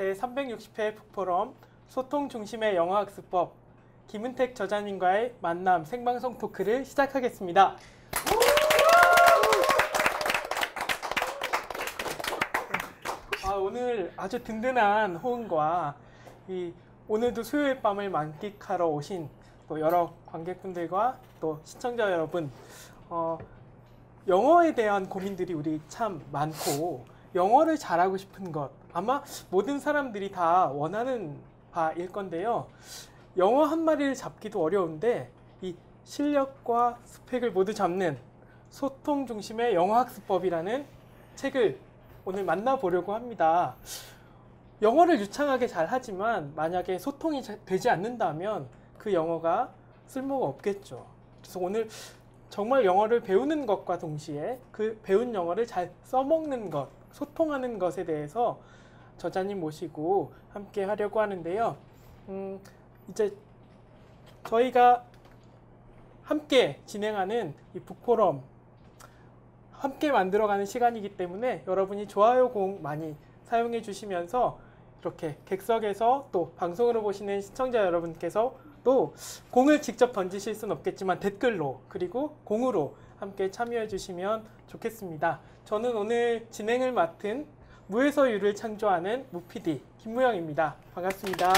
제360회 북포럼 소통 중심의 영어학습법 김은택 저자님과의 만남 생방송 토크를 시작하겠습니다. 오늘 아주 든든한 호응과 오늘도 수요일 밤을 만끽하러 오신 또 여러 관객분들과 또 시청자 여러분, 영어에 대한 고민들이 우리 참 많고 영어를 잘하고 싶은 것 아마 모든 사람들이 다 원하는 바일 건데요. 영어 한 마리를 잡기도 어려운데 이 실력과 스펙을 모두 잡는 소통 중심의 영어학습법이라는 책을 오늘 만나보려고 합니다. 영어를 유창하게 잘 하지만 만약에 소통이 되지 않는다면 그 영어가 쓸모가 없겠죠. 그래서 오늘 정말 영어를 배우는 것과 동시에 그 배운 영어를 잘 써먹는 것, 소통하는 것에 대해서 저자님 모시고 함께 하려고 하는데요. 이제 저희가 함께 진행하는 이 북포럼 함께 만들어가는 시간이기 때문에 여러분이 좋아요 공 많이 사용해 주시면서 이렇게 객석에서 또 방송으로 보시는 시청자 여러분께서 또 공을 직접 던지실 수는 없겠지만 댓글로 그리고 공으로 함께 참여해 주시면 좋겠습니다. 저는 오늘 진행을 맡은 무에서 유를 창조하는 무PD 김무영입니다. 반갑습니다.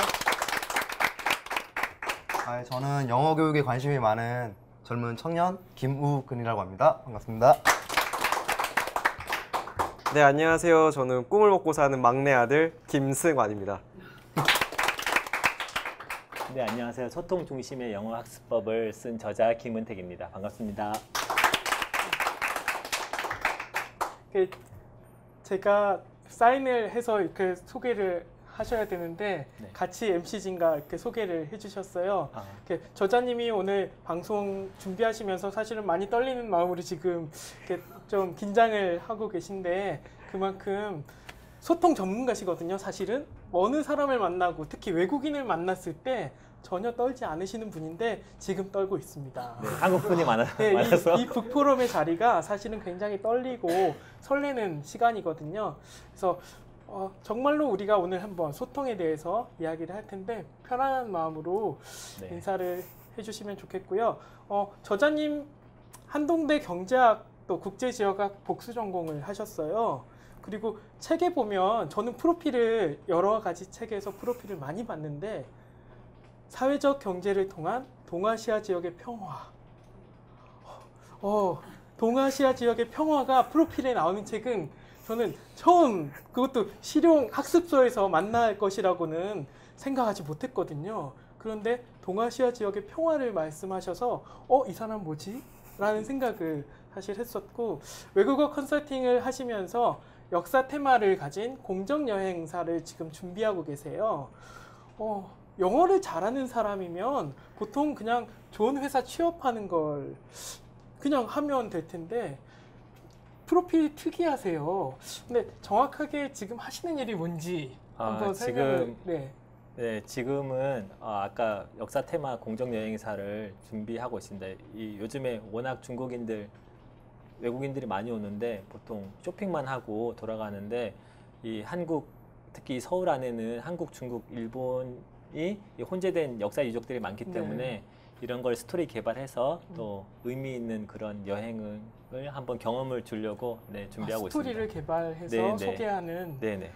저는 영어 교육에 관심이 많은 젊은 청년 김우근이라고 합니다. 반갑습니다. 네, 안녕하세요. 저는 꿈을 먹고 사는 막내 아들 김승환입니다. 네, 안녕하세요. 소통 중심의 영어 학습법을 쓴 저자 김은택입니다. 반갑습니다. 제가 사인을 해서 이렇게 소개를 하셔야 되는데 네. 같이 MC진과 이렇게 소개를 해주셨어요. 이렇게 저자님이 오늘 방송 준비하시면서 사실은 많이 떨리는 마음으로 지금 이렇게 좀 긴장을 하고 계신데 그만큼 소통 전문가시거든요. 사실은 어느 사람을 만나고 특히 외국인을 만났을 때 전혀 떨지 않으시는 분인데 지금 떨고 있습니다. 네, 한국분이 많아서. 이 북포럼의 자리가 사실은 굉장히 떨리고 설레는 시간이거든요. 그래서 정말로 우리가 오늘 한번 소통에 대해서 이야기를 할 텐데 편안한 마음으로 네. 인사를 해주시면 좋겠고요. 저자님 한동대 경제학 또 국제지역학 복수 전공을 하셨어요. 그리고 책에 보면 저는 프로필을 여러 가지 책에서 프로필을 많이 봤는데 사회적 경제를 통한 동아시아 지역의 평화. 동아시아 지역의 평화가 프로필에 나오는 책은 저는 처음 그것도 실용 학습소에서 만날 것이라고는 생각하지 못했거든요. 그런데 동아시아 지역의 평화를 말씀하셔서 이 사람 뭐지? 라는 생각을 사실 했었고 외국어 컨설팅을 하시면서 역사 테마를 가진 공정여행사를 지금 준비하고 계세요. 영어를 잘하는 사람이면 보통 그냥 좋은 회사 취업하는 걸 그냥 하면 될 텐데 프로필이 특이하세요. 근데 정확하게 지금 하시는 일이 뭔지 한번 설명을. 네, 지금은 아까 역사 테마 공정 여행사를 준비하고 있습니다. 요즘에 워낙 외국인들이 많이 오는데 보통 쇼핑만 하고 돌아가는데 이 한국 특히 서울 안에는 한국, 중국, 일본이 혼재된 역사 유적들이 많기 때문에 이런 걸 스토리 개발해서 또 의미 있는 그런 여행을 한번 경험을 주려고 준비하고 스토리를 있습니다. 개발해서 소개하는. 네네.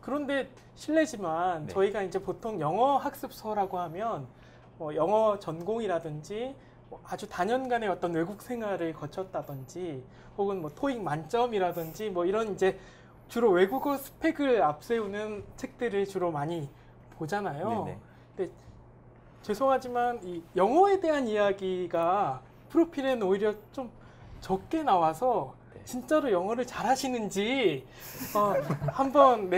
그런데 실례지만 저희가 이제 보통 영어 학습서라고 하면 영어 전공이라든지 아주 다년간의 어떤 외국 생활을 거쳤다든지 혹은 토익 만점이라든지 이런 이제 주로 외국어 스펙을 앞세우는 책들을 주로 많이 보잖아요. 네네. 근데 죄송하지만 이 영어에 대한 이야기가 프로필에는 오히려 좀 적게 나와서 진짜로 영어를 잘하시는지 한번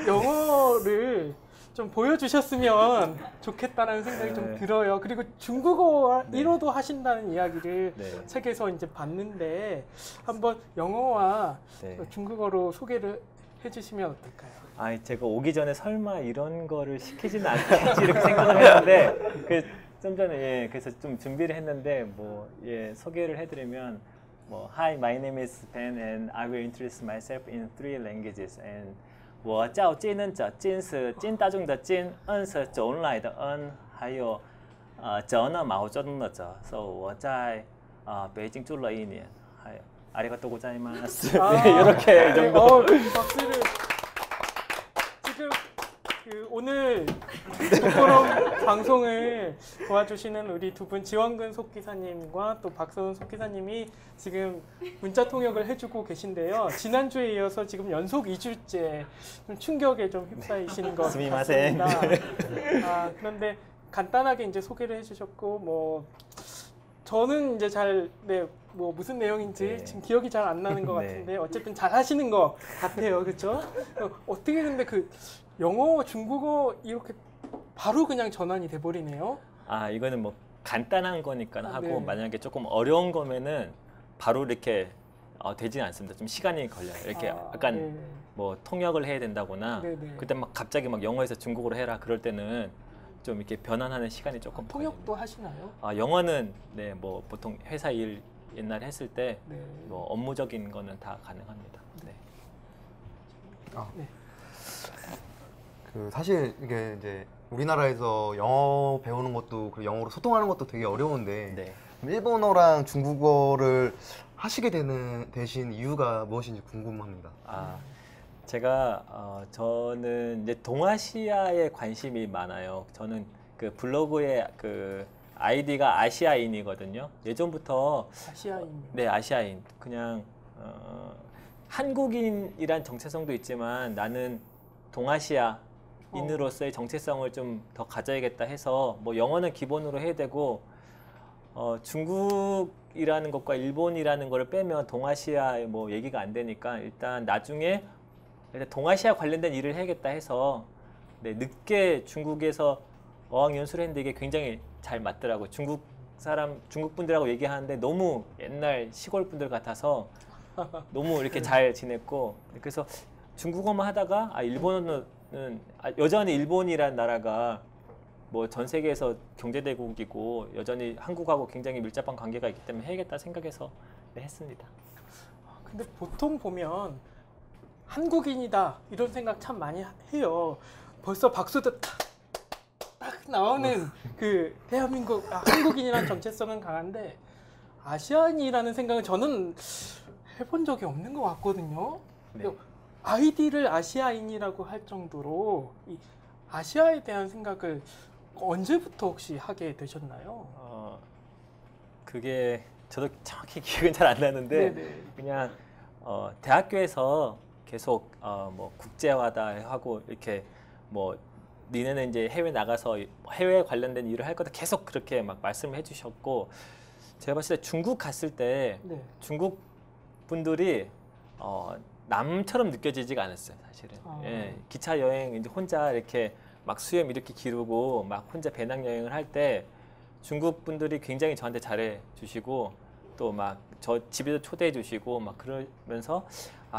영어를 좀 보여주셨으면 좋겠다는 생각이 좀 들어요. 그리고 중국어 1호도 하신다는 이야기를 책에서 이제 봤는데 한번 영어와 중국어로 소개를 해주시면 어떨까요? 제가 오기 전에 설마 이런 거를 시키지는 않겠지 이렇게 생각을 했는데 좀 전에 그래서 좀 준비를 했는데 소개를 해드리면 Hi, my name is Ben and I will introduce myself in 3 languages and 我叫金恩者，金是金大中的金，恩是走来的恩，还有哲呢毛泽东的哲，所以我在北京住了1年，还有아리가또 고자이마스. 네, 이렇게 이 정도. 박수를 지금 오늘 독보럼 방송을 도와주시는 우리 두 분 지원근 속기사님과 또 박서은 속기사님이 지금 문자 통역을 해주고 계신데요. 지난주에 이어서 지금 연속 2주째 좀 충격에 좀 휩싸이시는 것 스미마셍. 같습니다. 그런데 간단하게 이제 소개를 해주셨고 뭐 저는 이제 뭐 무슨 내용인지 네. 지금 기억이 잘 안 나는 것 네. 같은데 어쨌든 잘 하시는 것 같아요, 그렇죠? 어떻게 근데 그 영어, 중국어 이렇게 바로 그냥 전환이 돼버리네요. 이거는 뭐 간단한 거니까 하고 네. 만약에 조금 어려운 거면은 바로 이렇게 되지는 않습니다. 좀 시간이 걸려요. 이렇게 약간 네. 뭐 통역을 해야 된다거나 네, 네. 그때 막 갑자기 막 영어에서 중국어로 해라 그럴 때는 좀 이렇게 변환하는 시간이 조금 통역도 하시나요? 영어는 네, 뭐 보통 회사 일 옛날에 했을 때 네. 뭐 업무적인 거는 다 가능합니다. 네. 네. 그 사실 이게 이제 우리나라에서 영어 배우는 것도 그리고 영어로 소통하는 것도 되게 어려운데 네. 일본어랑 중국어를 하시게 되신 이유가 무엇인지 궁금합니다. 제가 저는 이제 동아시아에 관심이 많아요. 저는 그 블로그에 그 아이디가 아시아인이거든요. 예전부터 아시아인. 네, 아시아인. 그냥 한국인이란 정체성도 있지만 나는 동아시아인으로서의 정체성을 좀 더 가져야겠다 해서 뭐 영어는 기본으로 해야 되고 중국이라는 것과 일본이라는 거를 빼면 동아시아에 뭐 얘기가 안 되니까 일단 나중에 동아시아 관련된 일을 해야겠다 해서 네, 늦게 중국에서 어학연수를 했는데 이게 굉장히 잘 맞더라고요. 중국 분들하고 얘기하는데 너무 옛날 시골 분들 같아서 너무 이렇게 잘 지냈고 그래서 중국어만 하다가 일본어는 여전히 일본이란 나라가 뭐 전 세계에서 경제대국이고 여전히 한국하고 굉장히 밀접한 관계가 있기 때문에 해야겠다 생각해서 네, 했습니다. 근데 보통 보면 한국인이다 이런 생각 참 많이 해요. 벌써 박수도 딱 나오는 그 대한민국 한국인이라는 정체성은 강한데 아시안이라는 생각은 저는 해본 적이 없는 것 같거든요. 네. 아이디를 아시아인이라고 할 정도로 이 아시아에 대한 생각을 언제부터 혹시 하게 되셨나요? 그게 저도 정확히 기억은 잘 안 나는데 네네. 그냥 대학교에서 계속 뭐 국제화다 하고 이렇게 뭐 니네는 이제 해외 나가서 해외 관련된 일을 할 거다 계속 그렇게 막 말씀을 해주셨고 제가 봤을 때 중국 갔을 때 네. 중국 분들이 남처럼 느껴지지가 않았어요 사실은. 예, 기차 여행 이제 혼자 이렇게 막 수염 이렇게 기르고 막 혼자 배낭 여행을 할 때 중국 분들이 굉장히 저한테 잘해 주시고 또 막 저 집에도 초대해 주시고 막 그러면서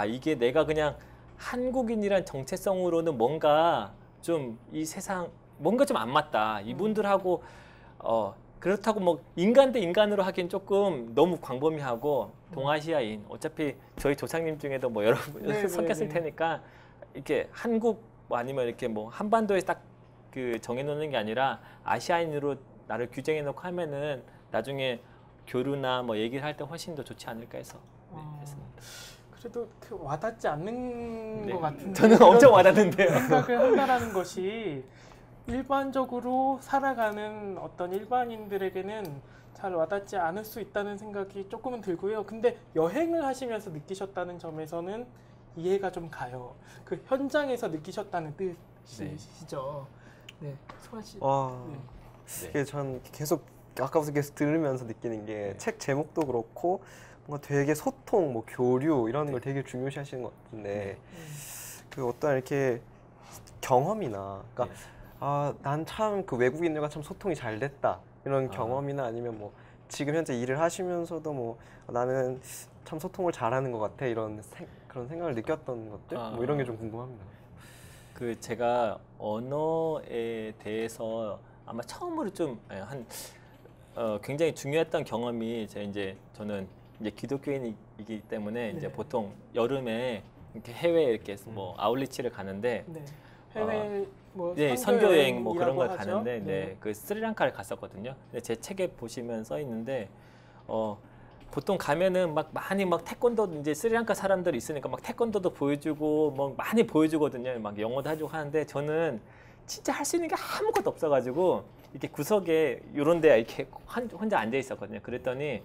이게 내가 그냥 한국인이란 정체성으로는 뭔가 좀 이 세상 뭔가 좀 안 맞다. 이분들하고 그렇다고 뭐 인간 대 인간으로 하기엔 조금 너무 광범위하고 동아시아인 어차피 저희 조상님 중에도 뭐 여러 분 섞였을 테니까 이렇게 한국 뭐 아니면 이렇게 뭐 한반도에 딱 그 정해놓는 게 아니라 아시아인으로 나를 규정해놓고 하면은 나중에 교류나 뭐 얘기를 할 때 훨씬 더 좋지 않을까 해서 네, 했습니다. 그래도 그 와닿지 않는 네. 것 같은데 저는 엄청 와닿는데요. 생각을 한다라는 것이 일반적으로 살아가는 어떤 일반인들에게는 잘 와닿지 않을 수 있다는 생각이 조금은 들고요. 근데 여행을 하시면서 느끼셨다는 점에서는 이해가 좀 가요. 그 현장에서 느끼셨다는 뜻이시죠. 네, 소아 씨. 네. 이게 전 계속 아까부터 계속 들으면서 느끼는 게 책 제목도 그렇고 뭔가 되게 소통, 뭐 교류 이런 걸 되게 중요시하시는 것 같은데 그 어떤 이렇게 경험이나 그러니까 난 참 그 외국인들과 참 소통이 잘 됐다 이런 경험이나 아니면 뭐 지금 현재 일을 하시면서도 뭐 나는 참 소통을 잘하는 것 같아 이런 그런 생각을 느꼈던 것들 뭐 이런 게 좀 궁금합니다. 그 제가 언어에 대해서 아마 처음으로 좀 굉장히 중요했던 경험이 저는 이제 기독교인이기 때문에 이제 보통 여름에 이렇게 해외 이렇게 뭐 아울리치를 가는데 네. 해외 뭐 네, 선교 여행 뭐 그런 걸 하죠. 가는데 네. 네, 그 스리랑카를 갔었거든요. 근데 제 책에 보시면 써 있는데 보통 가면은 막 많이 막 태권도 이제 스리랑카 사람들이 있으니까 막 태권도도 보여주고 뭐 많이 보여주거든요. 막 영어도 해주고 하는데 저는 진짜 할 수 있는 게 아무것도 없어가지고 이렇게 구석에 이런 데 이렇게 혼자 앉아 있었거든요. 그랬더니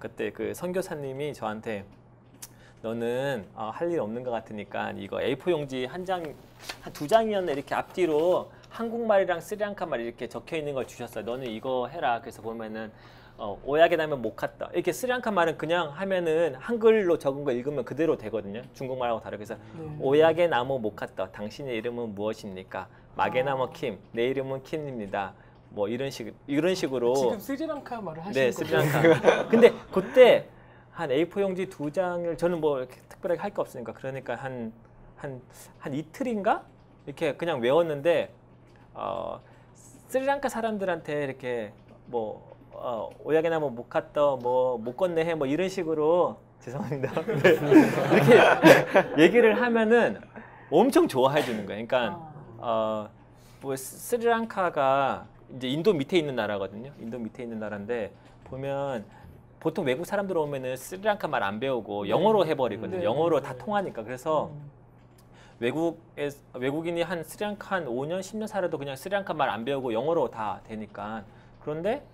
그때 그 선교사님이 저한테 너는 할 일 없는 것 같으니까 이거 A4 용지 한 두 장이었나 이렇게 앞뒤로 한국말이랑 스리랑카말 이렇게 적혀 있는 걸 주셨어요. 너는 이거 해라. 그래서 보면은 오야게 나면 모카타 이렇게 스리랑카 말은 그냥 하면은 한글로 적은 거 읽으면 그대로 되거든요. 중국말하고 다르게. 그래서 오야게 나무 모카타 당신의 이름은 무엇입니까? 마게나모 킴 내 이름은 킴입니다. 뭐 이런 식으로 지금 스리랑카 말을 하시는 네, 거죠? 스리랑카. 근데 그때 한 A4 용지 두 장을 저는 뭐 이렇게 특별하게 할 거 없으니까 그러니까 한 이틀인가 이렇게 그냥 외웠는데 스리랑카 사람들한테 이렇게 뭐 오야게나 뭐 못 갔다 뭐 못 건네 해 뭐 이런 식으로 죄송합니다. 네. 이렇게 얘기를 하면은 엄청 좋아해 주는 거예요. 그러니까 뭐 스리랑카가 이제 인도 밑에 있는 나라거든요. 인도 밑에 있는 나라인데 보면 보통 외국 사람들 오면은 스리랑카 말 안 배우고 영어로 해버리거든요. 네. 영어로 네. 다 통하니까. 그래서 외국인이 한 스리랑카 한 5년, 10년 살아도 그냥 스리랑카 말 안 배우고 영어로 다 되니까. 그런데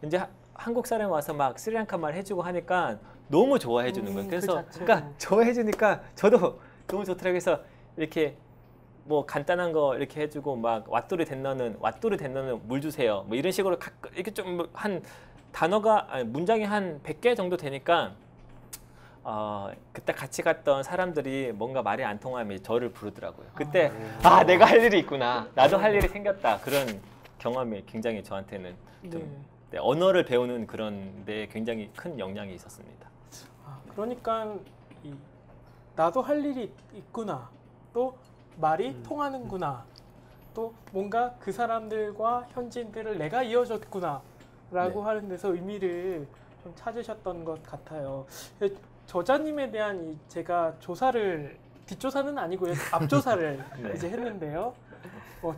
이제 한국 사람이 와서 막 스리랑카 말 해주고 하니까 너무 좋아해 주는 거예요. 그래서 그러니까 좋아해 주니까 저도 너무 좋더라고요. 그래서 이렇게 뭐 간단한 거 이렇게 해주고 막 왓뚜리 덴너는 물 주세요. 뭐 이런 식으로 이렇게 좀 한 단어가 문장이 한 100개 정도 되니까 그때 같이 갔던 사람들이 뭔가 말이 안 통하면 저를 부르더라고요. 그때 내가 할 일이 있구나. 나도 할 일이 생겼다. 그런 경험이 굉장히 저한테는 좀 네, 언어를 배우는 그런 데 굉장히 큰 영향이 있었습니다. 그러니까 나도 할 일이 있구나. 또 말이 통하는구나. 또 뭔가 그 사람들과 현지인들을 내가 이어줬구나. 라고 네. 하는 데서 의미를 좀 찾으셨던 것 같아요. 저자님에 대한 제가 뒷조사는 아니고요. 앞조사를 네. 이제 했는데요.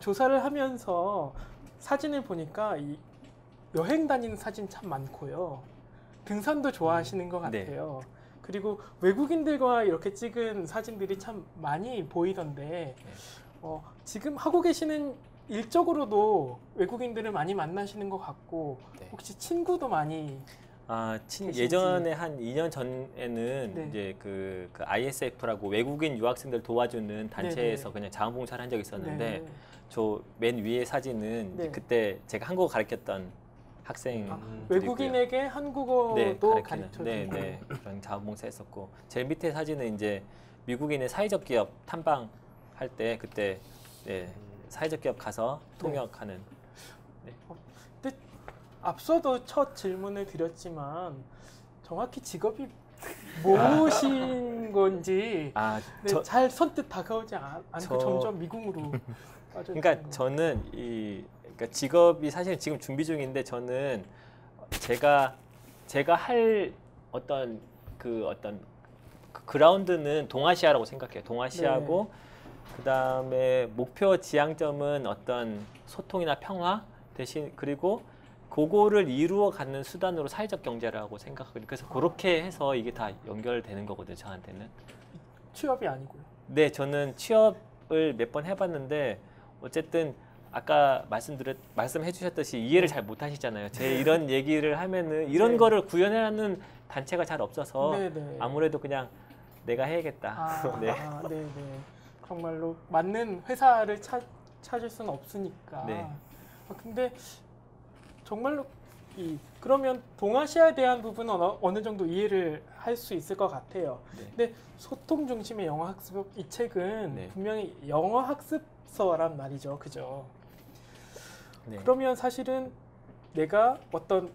조사를 하면서 사진을 보니까 여행 다니는 사진 참 많고요. 등산도 좋아하시는 것 네. 같아요. 그리고 외국인들과 이렇게 찍은 사진들이 참 많이 보이던데 지금 하고 계시는 일적으로도 외국인들을 많이 만나시는 것 같고 네. 혹시 친구도 많이 예전에 한 2년 전에는 네. 이제 그 ISF라고 외국인 유학생들 도와주는 단체에서 네네. 그냥 자원봉사를 한 적이 있었는데 네. 저 맨 위에 사진은 네. 그때 제가 한국어 가르쳤던 학생 외국인에게 한국어도 가르쳐주고 네, 그런 자원봉사했었고 제일 밑에 사진은 이제 미국인의 사회적 기업 탐방할 때 그때 네, 사회적 기업 가서 통역하는. 네. 근데 앞서도 첫 질문을 드렸지만 정확히 직업이 무엇인 건지 잘 선뜻 다가오지 않고 점점 미궁으로 빠져. 그러니까 저는 그러니까 직업이 사실 지금 준비 중인데 저는 제가 할 어떤 그라운드는 동아시아라고 생각해요. 동아시아고 그다음에 목표 지향점은 어떤 소통이나 평화 대신 그리고 그거를 이루어 가는 수단으로 사회적 경제라고 생각하거든요. 그래서 그렇게 해서 이게 다 연결되는 거거든요. 저한테는. 취업이 아니고요. 네, 저는 취업을 몇 번 해봤는데 어쨌든 아까 말씀해 주셨듯이 이해를 잘 못하시잖아요. 제 이런 얘기를 하면은 이런 거를 구현해라는 단체가 잘 없어서 아무래도 그냥 내가 해야겠다. 네. 정말로 맞는 회사를 찾을 수는 없으니까. 네. 근데 정말로 그러면 동아시아에 대한 부분은 어느 정도 이해를 할 수 있을 것 같아요. 네. 근데 소통 중심의 영어 학습 이 책은 네. 분명히 영어 학습서란 말이죠, 그죠? 네. 그러면 사실은 내가 어떤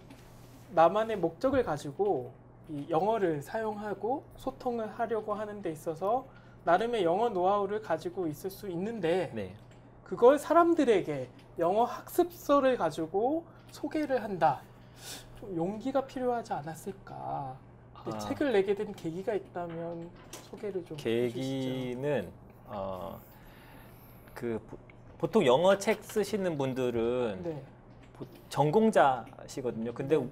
나만의 목적을 가지고 이 영어를 사용하고 소통을 하려고 하는 데 있어서 나름의 영어 노하우를 가지고 있을 수 있는데 네. 그걸 사람들에게 영어 학습서를 가지고 소개를 한다. 좀 용기가 필요하지 않았을까? 네, 책을 내게 된 계기가 있다면 소개를 좀 해주시죠. 계기는 보통 영어 책 쓰시는 분들은 네. 전공자시거든요. 근데 네.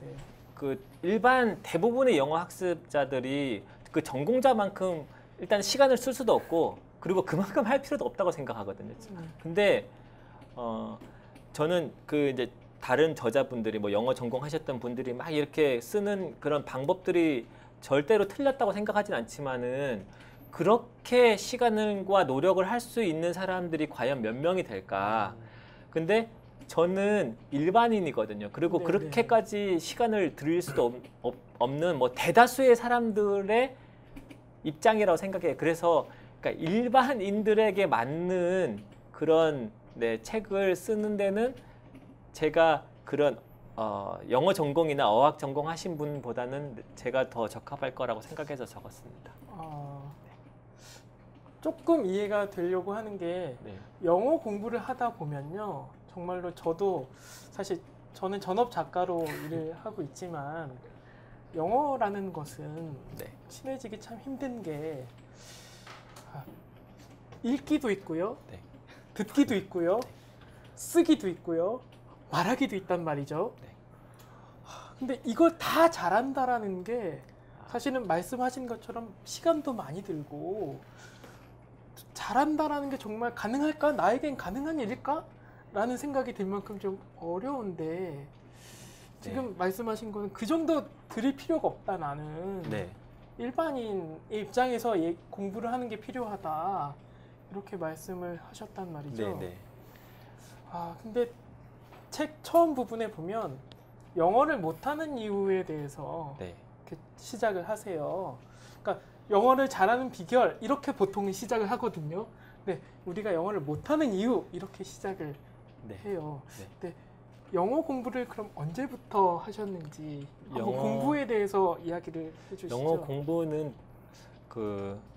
그 일반 대부분의 영어 학습자들이 그 전공자만큼 일단 시간을 쓸 수도 없고 그리고 그만큼 할 필요도 없다고 생각하거든요. 근데 저는 그 이제 다른 저자분들이 뭐 영어 전공하셨던 분들이 막 이렇게 쓰는 그런 방법들이 절대로 틀렸다고 생각하진 않지만은 그렇게 시간과 노력을 할 수 있는 사람들이 과연 몇 명이 될까? 근데 저는 일반인이거든요. 그리고 네, 그렇게까지 시간을 들일 수도 없는 뭐 대다수의 사람들의 입장이라고 생각해요. 그래서 그러니까 일반인들에게 맞는 그런 책을 쓰는 데는 제가 그런 영어 전공이나 어학 전공하신 분보다는 제가 더 적합할 거라고 생각해서 적었습니다. 조금 이해가 되려고 하는 게 네. 영어 공부를 하다 보면요. 정말로 저도 사실 저는 전업 작가로 일을 하고 있지만 영어라는 것은 네. 친해지기 참 힘든 게 읽기도 있고요. 네. 듣기도 있고요. 쓰기도 있고요. 말하기도 있단 말이죠. 네. 근데 이걸 다 잘한다라는 게 사실은 말씀하신 것처럼 시간도 많이 들고 잘한다라는 게 정말 가능할까? 나에겐 가능한 일일까? 라는 생각이 들 만큼 좀 어려운데 지금 말씀하신 거는 그 정도 들일 필요가 없다 나는 네. 일반인의 입장에서 공부를 하는 게 필요하다 이렇게 말씀을 하셨단 말이죠. 네. 네. 근데 책 처음 부분에 보면 영어를 못하는 이유에 대해서 네. 이렇게 시작을 하세요. 그러니까 영어를 잘하는 비결 이렇게 보통 시작을 하거든요. 네, 우리가 영어를 못하는 이유 이렇게 시작을 해요. 네. 근데 영어 공부를 그럼 언제부터 하셨는지 한번 공부에 대해서 이야기를 해주시죠. 영어 공부는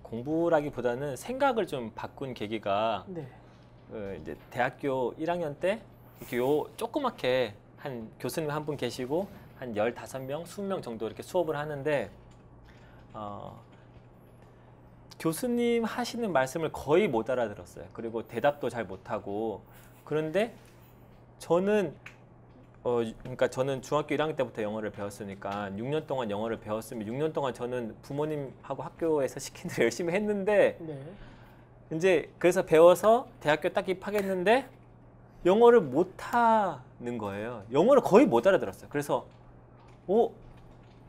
공부라기보다는 생각을 좀 바꾼 계기가 네. 이제 대학교 1학년 때 이렇게 조그맣게 한 교수님 한 분 계시고 한 15명, 20명 정도 이렇게 수업을 하는데 교수님 하시는 말씀을 거의 못 알아들었어요. 그리고 대답도 잘 못하고 그런데 저는 그러니까 저는 중학교 1학년 때부터 영어를 배웠으니까 6년 동안 영어를 배웠으면 6년 동안 저는 부모님하고 학교에서 시킨 대로 열심히 했는데 네. 이제 그래서 배워서 대학교 딱 입학했는데 영어를 못하는 거예요. 영어를 거의 못 알아들었어요. 그래서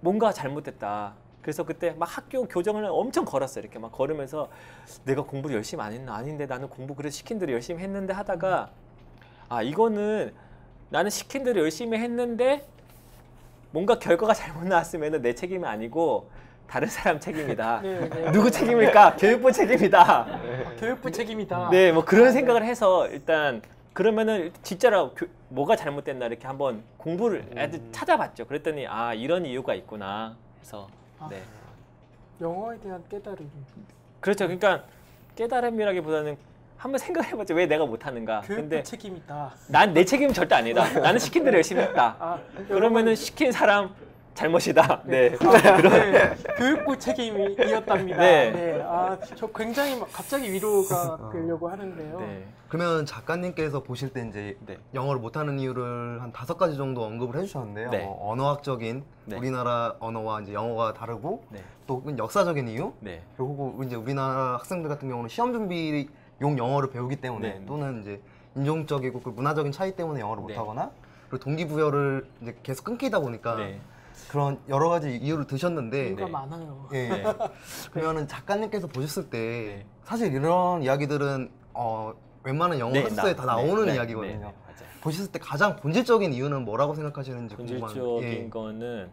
뭔가 잘못됐다. 그래서 그때 막 학교 교정을 엄청 걸었어요. 이렇게 막 걸으면서 내가 공부를 열심히 안 했나? 아닌데 나는 공부 그래도 시킨 대로 열심히 했는데 하다가 이거는 나는 시킨 대로 열심히 했는데 뭔가 결과가 잘못 나왔으면 내 책임이 아니고 다른 사람 책임이다. 네. 누구 책임일까? 교육부 책임이다. 교육부 책임이다. 네, 뭐 그런 생각을 해서 일단 그러면은 진짜로 뭐가 잘못됐나 이렇게 한번 공부를 찾아봤죠. 그랬더니 이런 이유가 있구나 해서 네. 영어에 대한 깨달음. 그렇죠. 그러니까 깨달음이라기보다는 한번 생각해봤죠. 왜 내가 못하는가. 교육부 책임이다. 난 내 책임은 절대 아니다. 나는 시킨 대로 열심히 했다. 그러면은 시킨 사람 잘못이다. 네. 네. 교육부 책임이었답니다. 네. 네. 저 굉장히 갑자기 위로가 되려고 하는데요. 네. 그러면 작가님께서 보실 때 이제 영어를 못하는 이유를 한 5가지 정도 언급을 해주셨는데요. 네. 뭐 언어학적인 우리나라 언어와 이제 영어가 다르고 또 역사적인 이유 그리고 이제 우리나라 학생들 같은 경우는 시험 준비용 영어를 배우기 때문에 또는 이제 인종적이고 그 문화적인 차이 때문에 영어를 못하거나 그리고 동기부여를 이제 계속 끊기다 보니까 그런 여러 가지 이유를 드셨는데 이유가 많아요. 예. 그러면은 작가님께서 보셨을 때 사실 이런 이야기들은 웬만한 영어 학습서에 다 나오는 이야기거든요. 보셨을 때 가장 본질적인 이유는 뭐라고 생각하시는지 궁금합니다. 본질적인 거는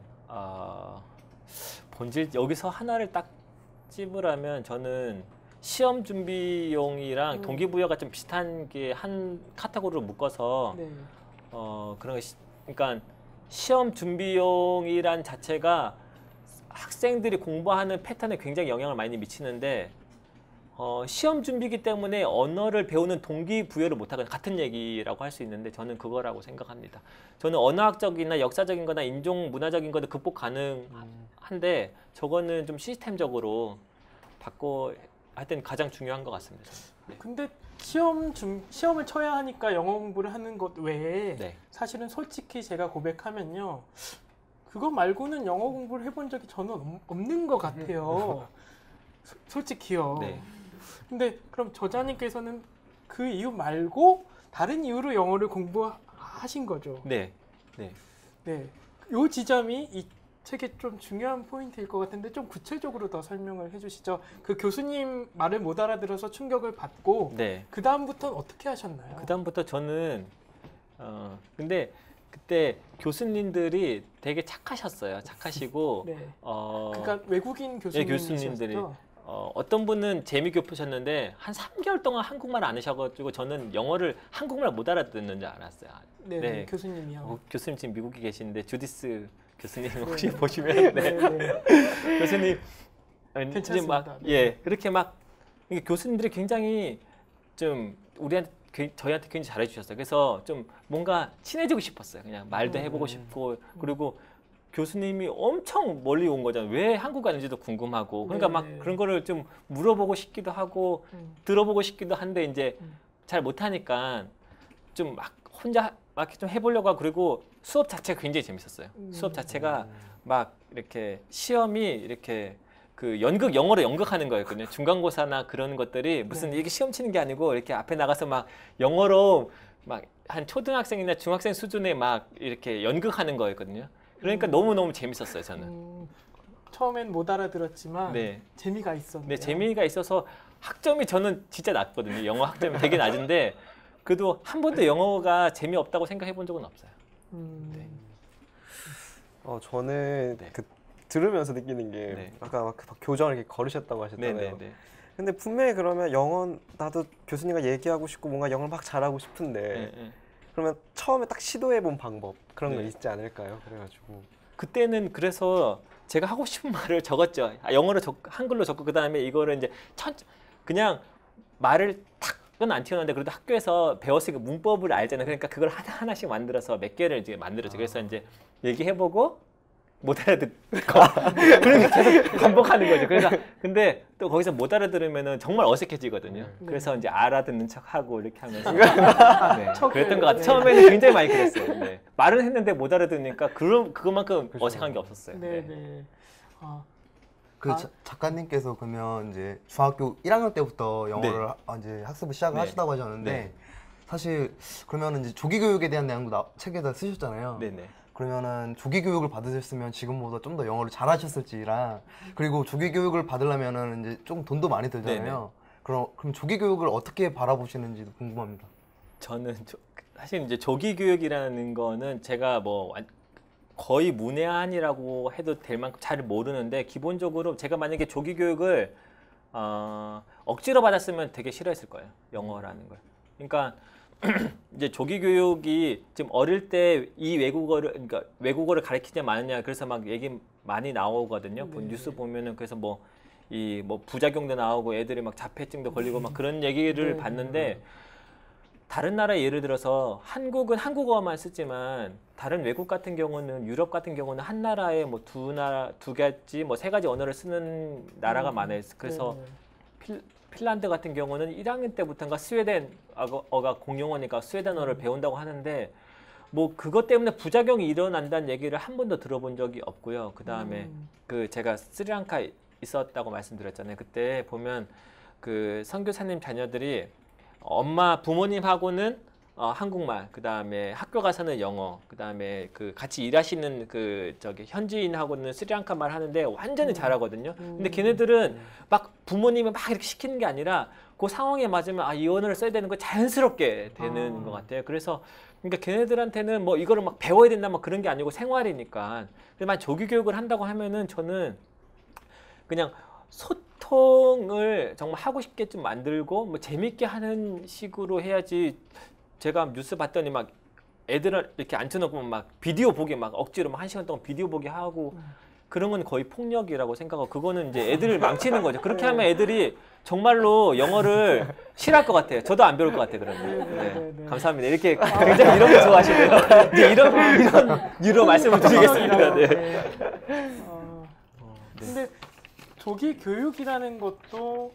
여기서 하나를 딱 찝으라면 저는 시험 준비용이랑 동기부여가 좀 비슷한 게 한 카테고리로 묶어서 그런 게 그러니까 시험 준비용이란 자체가 학생들이 공부하는 패턴에 굉장히 영향을 많이 미치는데 시험 준비기 때문에 언어를 배우는 동기부여를 못하거나 같은 얘기라고 할 수 있는데 저는 그거라고 생각합니다. 저는 언어학적이나 역사적인 거나 인종 문화적인 거는 극복 가능한데 저거는 좀 시스템적으로 바꿔 하여튼 가장 중요한 것 같습니다. 네. 근데 시험을 쳐야 하니까 영어 공부를 하는 것 외에 네. 사실은 솔직히 제가 고백하면요. 그거 말고는 영어 공부를 해본 적이 저는 없는 것 같아요. 솔직히요. 네. 근데 그럼 저자님께서는 그 이유 말고 다른 이유로 영어를 공부하신 거죠? 네. 네. 네. 요 지점이 이 책의 좀 중요한 포인트일 것 같은데 좀 구체적으로 더 설명을 해주시죠. 그 교수님 말을 못 알아들어서 충격을 받고 네. 그 다음부터는 어떻게 하셨나요? 그 다음부터 저는 근데 그때 교수님들이 되게 착하셨어요. 착하시고 네. 그러니까 외국인 교수님들이 어떤 분은 재미교포셨는데 한 3개월 동안 한국말 안 하셔가지고 저는 영어를 한국말 못 알아듣는 줄 알았어요. 네, 네. 교수님이요. 교수님 지금 미국에 계신데 주디스 교수님 혹시 네. 보시면 네. 네. 교수님 괜찮습니다. 막, 네. 예 그렇게 막 교수님들이 굉장히 좀 저희한테 굉장히 잘해 주셨어요. 그래서 좀 뭔가 친해지고 싶었어요. 그냥 말도 해보고 싶고 그리고 교수님이 엄청 멀리 온 거잖아요. 왜 한국 가는지도 궁금하고 그러니까 막 그런 거를 좀 물어보고 싶기도 하고 들어보고 싶기도 한데 이제 잘 못하니까 좀 막 혼자 막 좀 해보려고 하고 그리고 수업 자체가 굉장히 재밌었어요. 수업 자체가 막 이렇게 시험이 이렇게 그 영어로 연극하는 거였거든요. 중간고사나 그런 것들이 무슨 이게 시험 치는 게 아니고 이렇게 앞에 나가서 막 영어로 막 한 초등학생이나 중학생 수준의 막 이렇게 연극하는 거였거든요. 그러니까 너무너무 재밌었어요, 저는. 처음엔 못 알아들었지만 네. 재미가 있었네요. 네, 재미가 있어서 학점이 저는 진짜 낮거든요. 영어 학점이 되게 낮은데 그래도 한 번도 영어가 재미없다고 생각해 본 적은 없어요. 네. 저는 네. 들으면서 느끼는 게 네. 아까 막 교정을 이렇게 걸으셨다고 하셨잖아요. 네, 네, 네. 근데 분명히 그러면 영어 나도 교수님과 얘기하고 싶고 뭔가 영어를 막 잘하고 싶은데 네, 네. 그러면 처음에 딱 시도해본 방법 그런 거 네. 있지 않을까요? 그래가지고 그때는 그래서 제가 하고 싶은 말을 적었죠. 영어로 한글로 적고 그 다음에 이거를 이제 그냥 말을 탁은 안 튀어나오는데 그래도 학교에서 배웠으니까 문법을 알잖아요. 그러니까 그걸 하나씩 만들어서 몇 개를 이제 만들었죠. 그래서 이제 얘기해보고 못 알아듣고 그렇게 계속 반복하는 거죠. 그래서 근데 또 거기서 못 알아들으면은 정말 어색해지거든요. 그래서 이제 알아듣는 척하고 이렇게 하면서 네, 그랬던 것 같아요. 처음에는 굉장히 많이 그랬어요. 네. 말은 했는데 못 알아듣으니까 그것만큼 그렇죠. 어색한 게 없었어요. 네, 네. 작가님께서 그러면 이제 중학교 1학년 때부터 영어를 이제 학습을 시작을 하시다고 하셨는데 네. 사실 그러면 이제 조기 교육에 대한 내용도 책에다 쓰셨잖아요. 네네. 그러면은 조기 교육을 받으셨으면 지금보다 좀 더 영어를 잘하셨을지랑 그리고 조기 교육을 받으려면은 이제 조금 돈도 많이 들잖아요. 그럼 조기 교육을 어떻게 바라보시는지도 궁금합니다. 저는 사실 이제 조기 교육이라는 거는 제가 뭐 거의 문외한이라고 해도 될 만큼 잘 모르는데 기본적으로 제가 만약에 조기 교육을 억지로 받았으면 되게 싫어했을 거예요. 영어라는 걸. 그러니까 이제 조기 교육이 지금 어릴 때 이 그러니까 외국어를 가르치냐 마느냐 그래서 막 얘기 많이 나오거든요. 뉴스 보면은 그래서 뭐 부작용도 나오고 애들이 막 자폐증도 걸리고 막 그런 얘기를 봤는데 다른 나라 예를 들어서 한국은 한국어만 쓰지만 다른 외국 같은 경우는 유럽 같은 경우는 한 나라에 뭐 두 가지 뭐 세 가지 언어를 쓰는 나라가 많아요. 그래서 핀란드 같은 경우는 1학년 때부터인가 스웨덴어가 공용어니까 스웨덴어를 배운다고 하는데 뭐 그것 때문에 부작용이 일어난다는 얘기를 한 번도 들어본 적이 없고요. 그 다음에 제가 스리랑카 있었다고 말씀드렸잖아요. 그때 보면 그 선교사님 자녀들이 부모님하고는 한국말, 그 다음에 학교 가서는 영어, 그 다음에 같이 일하시는 현지인하고는 스리랑카 말 하는데 완전히 잘하거든요. 근데 걔네들은 막 부모님이 막 이렇게 시키는 게 아니라 그 상황에 맞으면 이 언어를 써야 되는 거 자연스럽게 되는 것 같아요. 그래서 그러니까 걔네들한테는 뭐 이거를 막 배워야 된다 뭐 그런 게 아니고 생활이니까. 근데 만약 조기 교육을 한다고 하면은 저는 그냥 소통을 정말 하고 싶게 좀 만들고 뭐 재밌게 하는 식으로 해야지. 제가 뉴스 봤더니 막 애들을 이렇게 앉혀놓고 막 비디오 보기 막 억지로 막 1시간 동안 비디오 보기 하고 그런 건 거의 폭력이라고 생각하고 그거는 이제 애들을 망치는 거죠. 그렇게 하면 애들이 정말로 영어를 싫어할 것 같아요. 저도 안 배울 것 같아요. 그러면. 네. 감사합니다. 이렇게 굉장히 이런 거 좋아하시네요. 이제 이런 유로 말씀을 드리겠습니다. 네. 근데 조기 교육이라는 것도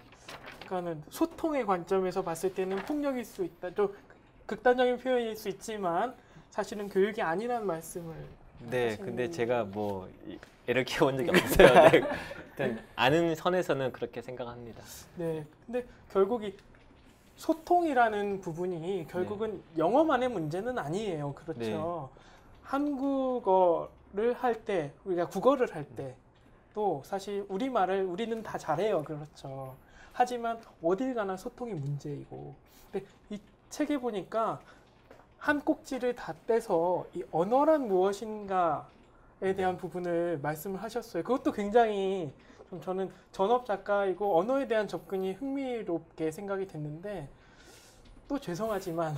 그러니까는 소통의 관점에서 봤을 때는 폭력일 수 있다. 좀 극단적인 표현일 수 있지만 사실은 교육이 아니라는 말씀을. 네, 근데 제가 뭐 애를 키워본 적이 없어요. 네. 일단 아는 선에서는 그렇게 생각합니다. 네, 근데 결국 이 소통이라는 부분이 결국은 영어만의 문제는 아니에요. 그렇죠. 한국어를 할 때, 우리가 국어를 할 때 또 사실 우리말을 우리는 다 잘해요. 그렇죠. 하지만 어딜 가나 소통이 문제이고. 근데 이 책에 보니까 한 꼭지를 다 떼서 이 언어란 무엇인가에 대한 부분을 말씀을 하셨어요. 그것도 굉장히 좀 저는 전업 작가이고 언어에 대한 접근이 흥미롭게 생각이 됐는데 또 죄송하지만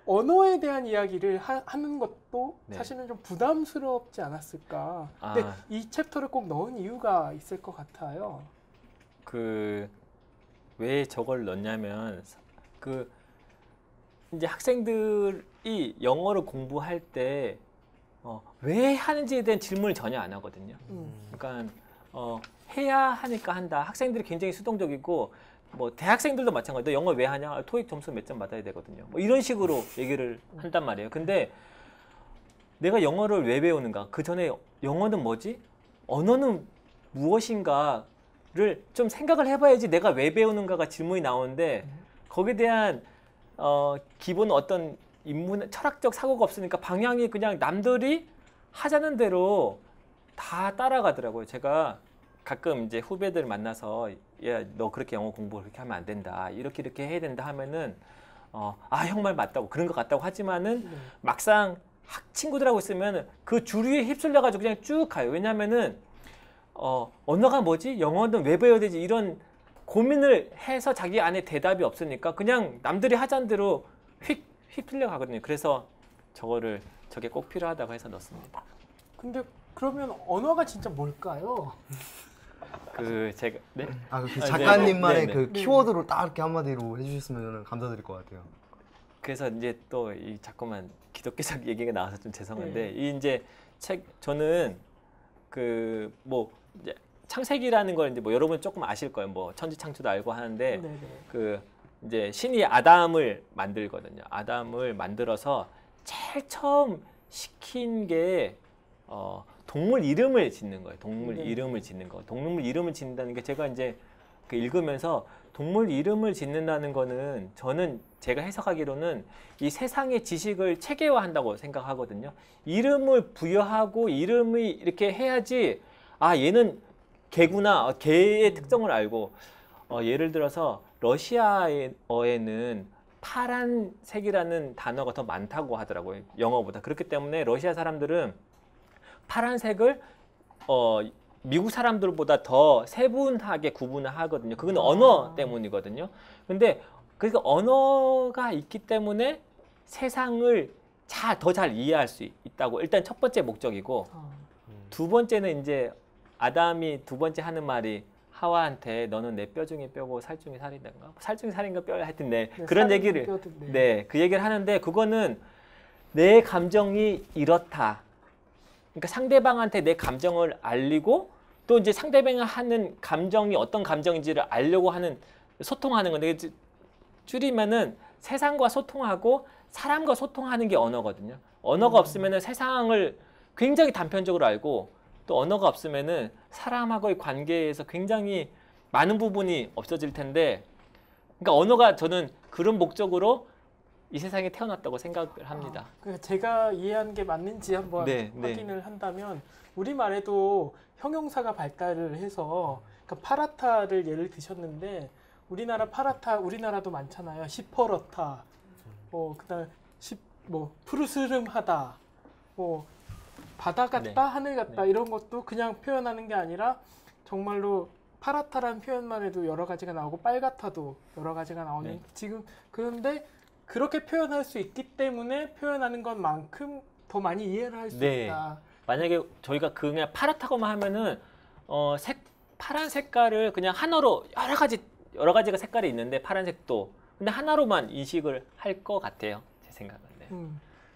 언어에 대한 이야기를 하는 것도 사실은 좀 부담스럽지 않았을까. 근데 이 챕터를 꼭 넣은 이유가 있을 것 같아요. 왜 저걸 넣냐면 이제 학생들이 영어를 공부할 때 왜 하는지에 대한 질문을 전혀 안 하거든요. 그러니까 해야 하니까 한다. 학생들이 굉장히 수동적이고 뭐 대학생들도 마찬가지로 영어 왜 하냐? 토익 점수 몇 점 받아야 되거든요. 뭐 이런 식으로 얘기를 한단 말이에요. 근데 내가 영어를 왜 배우는가? 그 전에 영어는 뭐지? 언어는 무엇인가를 좀 생각을 해봐야지 내가 왜 배우는가가 질문이 나오는데 거기에 대한 기본 어떤 인문 철학적 사고가 없으니까 방향이 그냥 남들이 하자는 대로 다 따라가더라고요. 제가 가끔 이제 후배들 만나서 야, 너 그렇게 영어 공부 그렇게 하면 안 된다. 이렇게 해야 된다 하면은 형 말 맞다고 그런 것 같다고 하지만은 막상 친구들하고 있으면 그 주류에 휩쓸려 가지고 그냥 쭉 가요. 왜냐면은 언어가 뭐지? 영어는 왜 배워야 되지? 이런 고민을 해서 자기 안에 대답이 없으니까 그냥 남들이 하자는 대로 휩쓸려 가거든요. 그래서 저게 꼭 필요하다고 해서 넣었습니다. 근데 그러면 언어가 진짜 뭘까요? 제가 작가님만의 키워드로 딱 이렇게 한마디로 해주셨으면 감사드릴 것 같아요. 그래서 이제 또 이 자꾸만 기독교적 얘기가 나와서 좀 죄송한데 이 이제 책 저는 뭐 이제 창세기라는 걸 이제 뭐 여러분 조금 아실 거예요. 뭐 천지창조도 알고 하는데 이제 신이 아담을 만들거든요. 아담을 만들어서 제일 처음 시킨 게 동물 이름을 짓는 거예요. 동물 이름을 짓는 거. 동물 이름을 짓는다는 게 제가 이제 읽으면서 동물 이름을 짓는다는 거는 저는 제가 해석하기로는 이 세상의 지식을 체계화한다고 생각하거든요. 이름을 부여하고 이름이 이렇게 해야지 얘는 개구나. 개의 특성을 알고 예를 들어서 러시아어에는 파란색이라는 단어가 더 많다고 하더라고요. 영어보다. 그렇기 때문에 러시아 사람들은 파란색을 미국 사람들보다 더 세분하게 구분을 하거든요. 그건 언어 때문이거든요. 근데 그러니까 언어가 있기 때문에 세상을 더 잘 이해할 수 있다고 일단 첫 번째 목적이고 두 번째는 이제 아담이 두 번째 하는 말이 하와한테 너는 내 뼈 중에 뼈고 살 중에 살인가? 살 중에 살인가 뼈 하여튼 그런 얘기를 그 얘기를 하는데 그거는 내 감정이 이렇다. 그러니까 상대방한테 내 감정을 알리고 또 이제 상대방이 하는 감정이 어떤 감정인지를 알려고 하는 소통하는 건데 줄이면은 세상과 소통하고 사람과 소통하는 게 언어거든요. 언어가 없으면은 세상을 굉장히 단편적으로 알고 또 언어가 없으면은 사람하고의 관계에서 굉장히 많은 부분이 없어질 텐데 그러니까 언어가 저는 그런 목적으로 이 세상에 태어났다고 생각을 합니다. 그러니까 제가 이해한 게 맞는지 한번 확인을 한다면 우리말에도 형용사가 발달을 해서 그러니까 파라타를 예를 드셨는데 우리나라 파라타 우리나라도 많잖아요. 시퍼렇다, 그다음 푸르스름하다, 바다 같다, 하늘 같다 이런 것도 그냥 표현하는 게 아니라 정말로 파라타라는 표현만 해도 여러 가지가 나오고 빨갛다도 여러 가지가 나오는 지금 그런데 그렇게 표현할 수 있기 때문에 표현하는 것만큼 더 많이 이해를 할 수 있다. 만약에 저희가 그냥 파랗다고만 하면은 파란 색깔을 그냥 하나로 여러 가지가 색깔이 있는데 파란색도 근데 하나로만 인식을 할 것 같아요. 제 생각은. 네.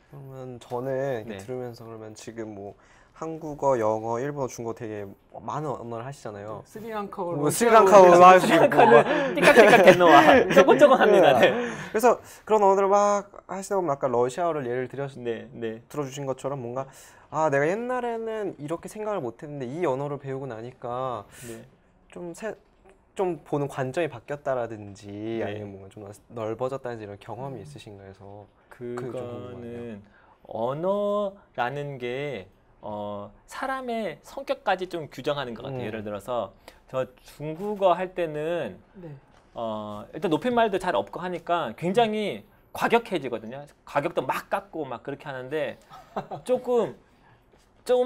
그러면 저는 네. 들으면서 그러면 지금 뭐 한국어, 영어, 일본어, 중국어 되게 많은 언어를 하시잖아요. 스리랑카어, 뭐 스리랑카어도 하시고 스리랑카는 띠깍띠깍 대노와 조금 합니다. 네. 그래서 그런 언어를 막 하시다 보면 아까 러시아어를 예를 네. 들어주신 것처럼 뭔가 아 내가 옛날에는 이렇게 생각을 못했는데 이 언어를 배우고 나니까 네. 좀 보는 관점이 바뀌었다라든지 네. 아니면 뭔가 좀 넓어졌다든지 이런 경험이 있으신가 해서 그거는 언어라는 게 사람의 성격까지 좀 규정하는 것 같아요. 예를 들어서 저 중국어 할 때는 네. 일단 높임말도 잘 없고 하니까 굉장히 과격해지거든요. 과격도 막 깎고 막 그렇게 하는데 조금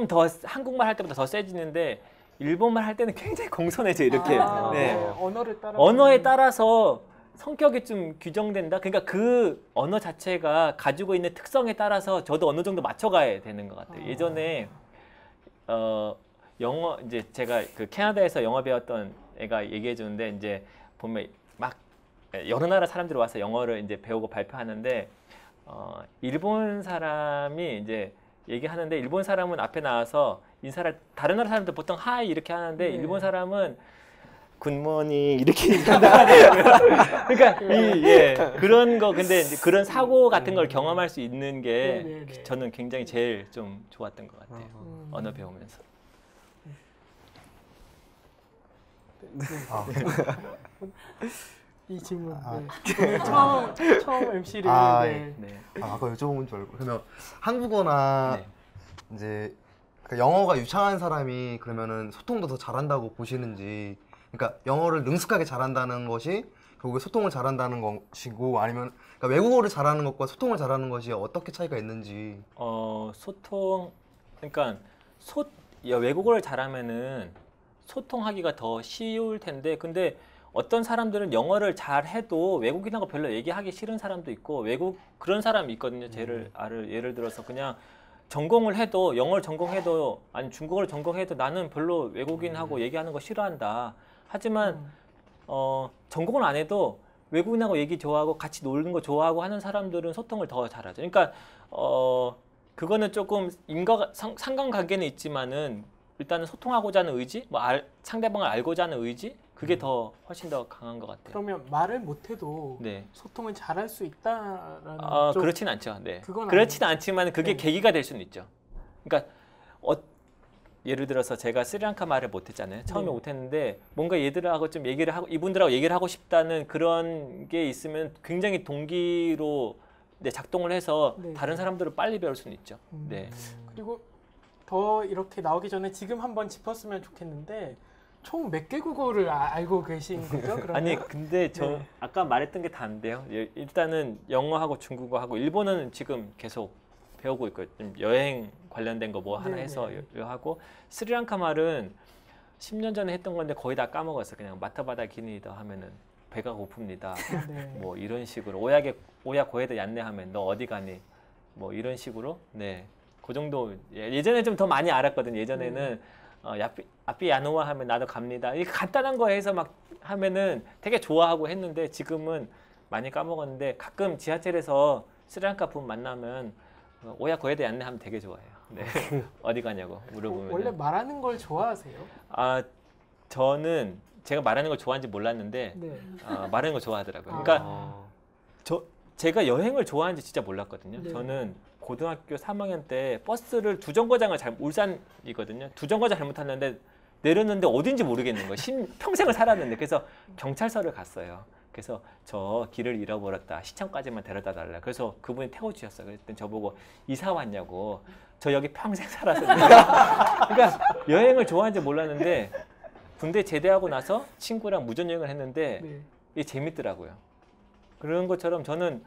더 한국말 할 때보다 더 세지는데 일본말 할 때는 굉장히 공손해져 이렇게. 네. 언어에 따라서 성격이 좀 규정된다. 그러니까 그 언어 자체가 가지고 있는 특성에 따라서 저도 어느 정도 맞춰가야 되는 것 같아요. 예전에 영어 이제 제가 그 캐나다에서 영어 배웠던 애가 얘기해 주는데 이제 보면 막 여러 나라 사람들이 와서 영어를 이제 배우고 발표하는데 일본 사람이 이제 얘기하는데 일본 사람은 앞에 나와서 인사를 다른 나라 사람들 보통 하이 이렇게 하는데 네. 일본 사람은 굿모닝 이렇게 인사하더라고요. 그러니까 그런 거 근데 이제 그런 사고 같은 걸 경험할 수 있는 게 저는 굉장히 제일 좀 좋았던 것 같아요. 언어 배우면서. 이 질문 오늘 처음 MC를 아까 여쭤본 줄 알고 그러면 한국어나 이제 영어가 유창한 사람이 그러면은 소통도 더 잘한다고 보시는지 그러니까 영어를 능숙하게 잘한다는 것이 결국에 소통을 잘한다는 것이고 아니면 그러니까 외국어를 잘하는 것과 소통을 잘하는 것이 어떻게 차이가 있는지 그러니까 외국어를 잘하면은 소통하기가 더 쉬울 텐데 근데 어떤 사람들은 영어를 잘해도 외국인하고 별로 얘기하기 싫은 사람도 있고 그런 사람이 있거든요. 예를 들어서 그냥 전공을 해도 영어를 전공해도 아니 중국어를 전공해도 나는 별로 외국인하고 얘기하는 거 싫어한다. 하지만 전공을 안 해도 외국인하고 얘기 좋아하고 같이 놀는 거 좋아하고 하는 사람들은 소통을 더 잘하죠. 그러니까 그거는 조금 상관관계는 있지만은 일단은 소통하고자 하는 의지, 상대방을 알고자 하는 의지 그게 더 훨씬 더 강한 것 같아요. 그러면 말을 못해도 소통을 잘할 수 있다라는 그렇진 않죠. 네. 그렇진 않지만 그게 계기가 될 수는 있죠. 그러니까 예를 들어서 제가 스리랑카 말을 못했잖아요. 처음에 못했는데 뭔가 얘들하고 좀 얘기를 하고 이분들하고 얘기를 하고 싶다는 그런 게 있으면 굉장히 동기로 작동을 해서 다른 사람들을 빨리 배울 수는 있죠. 네. 그리고 더 이렇게 나오기 전에 지금 한번 짚었으면 좋겠는데 총 몇 개 국어를 알고 계신 거죠? 그러면? 아니 근데 저 아까 말했던 게 다인데요. 일단은 영어하고 중국어하고 일본어는 지금 계속 배우고 있고 여행 관련된 거 뭐 하나 해서 하고 스리랑카 말은 10년 전에 했던 건데 거의 다 까먹었어요. 그냥 마타바다 기니더 하면은 배가 고픕니다. 뭐 이런 식으로 오야 고에다 얀네 하면 너 어디 가니? 뭐 이런 식으로 그 정도. 예전에 좀 더 많이 알았거든요. 예전에는 앞이 야노와 하면 나도 갑니다. 이 간단한 거 해서 막 하면은 되게 좋아하고 했는데 지금은 많이 까먹었는데 가끔 지하철에서 스리랑카 분 만나면 오야 고에다 얀네 하면 되게 좋아해요. 어디 가냐고 물어보면. 원래 말하는 걸 좋아하세요? 저는 제가 말하는 걸 좋아하는지 몰랐는데 말하는 걸 좋아하더라고요. 그러니까 제가 여행을 좋아하는지 진짜 몰랐거든요. 저는 고등학교 3학년 때 버스를 두 정거장을 울산이거든요. 두 정거장 잘못 탔는데 내렸는데 어딘지 모르겠는 거예요. 평생을 살았는데. 그래서 경찰서를 갔어요. 그래서 저 길을 잃어버렸다. 시청까지만 데려다 달라. 그래서 그분이 태워주셨어요. 그랬더니 저보고 이사 왔냐고. 저 여기 평생 살았었는데. 그러니까 여행을 좋아하는지 몰랐는데 군대 제대하고 나서 친구랑 무전여행을 했는데 이게 재밌더라고요. 그런 것처럼 저는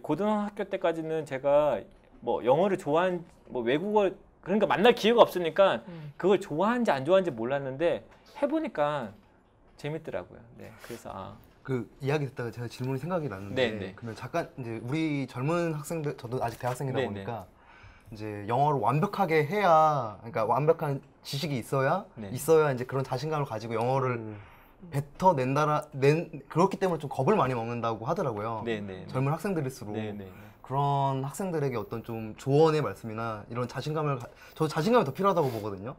고등학교 때까지는 제가 뭐 영어를 좋아한 외국어 그러니까 만날 기회가 없으니까 그걸 좋아하는지 안 좋아하는지 몰랐는데 해보니까 재밌더라고요. 그래서 그 이야기 듣다가 제가 질문이 생각이 났는데 그러면 잠깐 이제 우리 젊은 학생들 저도 아직 대학생이다 보니까 이제 영어를 완벽하게 해야, 그러니까 완벽한 지식이 있어야 이제 그런 자신감을 가지고 영어를 그렇기 때문에 좀 겁을 많이 먹는다고 하더라고요. 젊은 학생들일수록. 그런 학생들에게 어떤 좀 조언의 말씀이나 이런 저 자신감이 더 필요하다고 보거든요.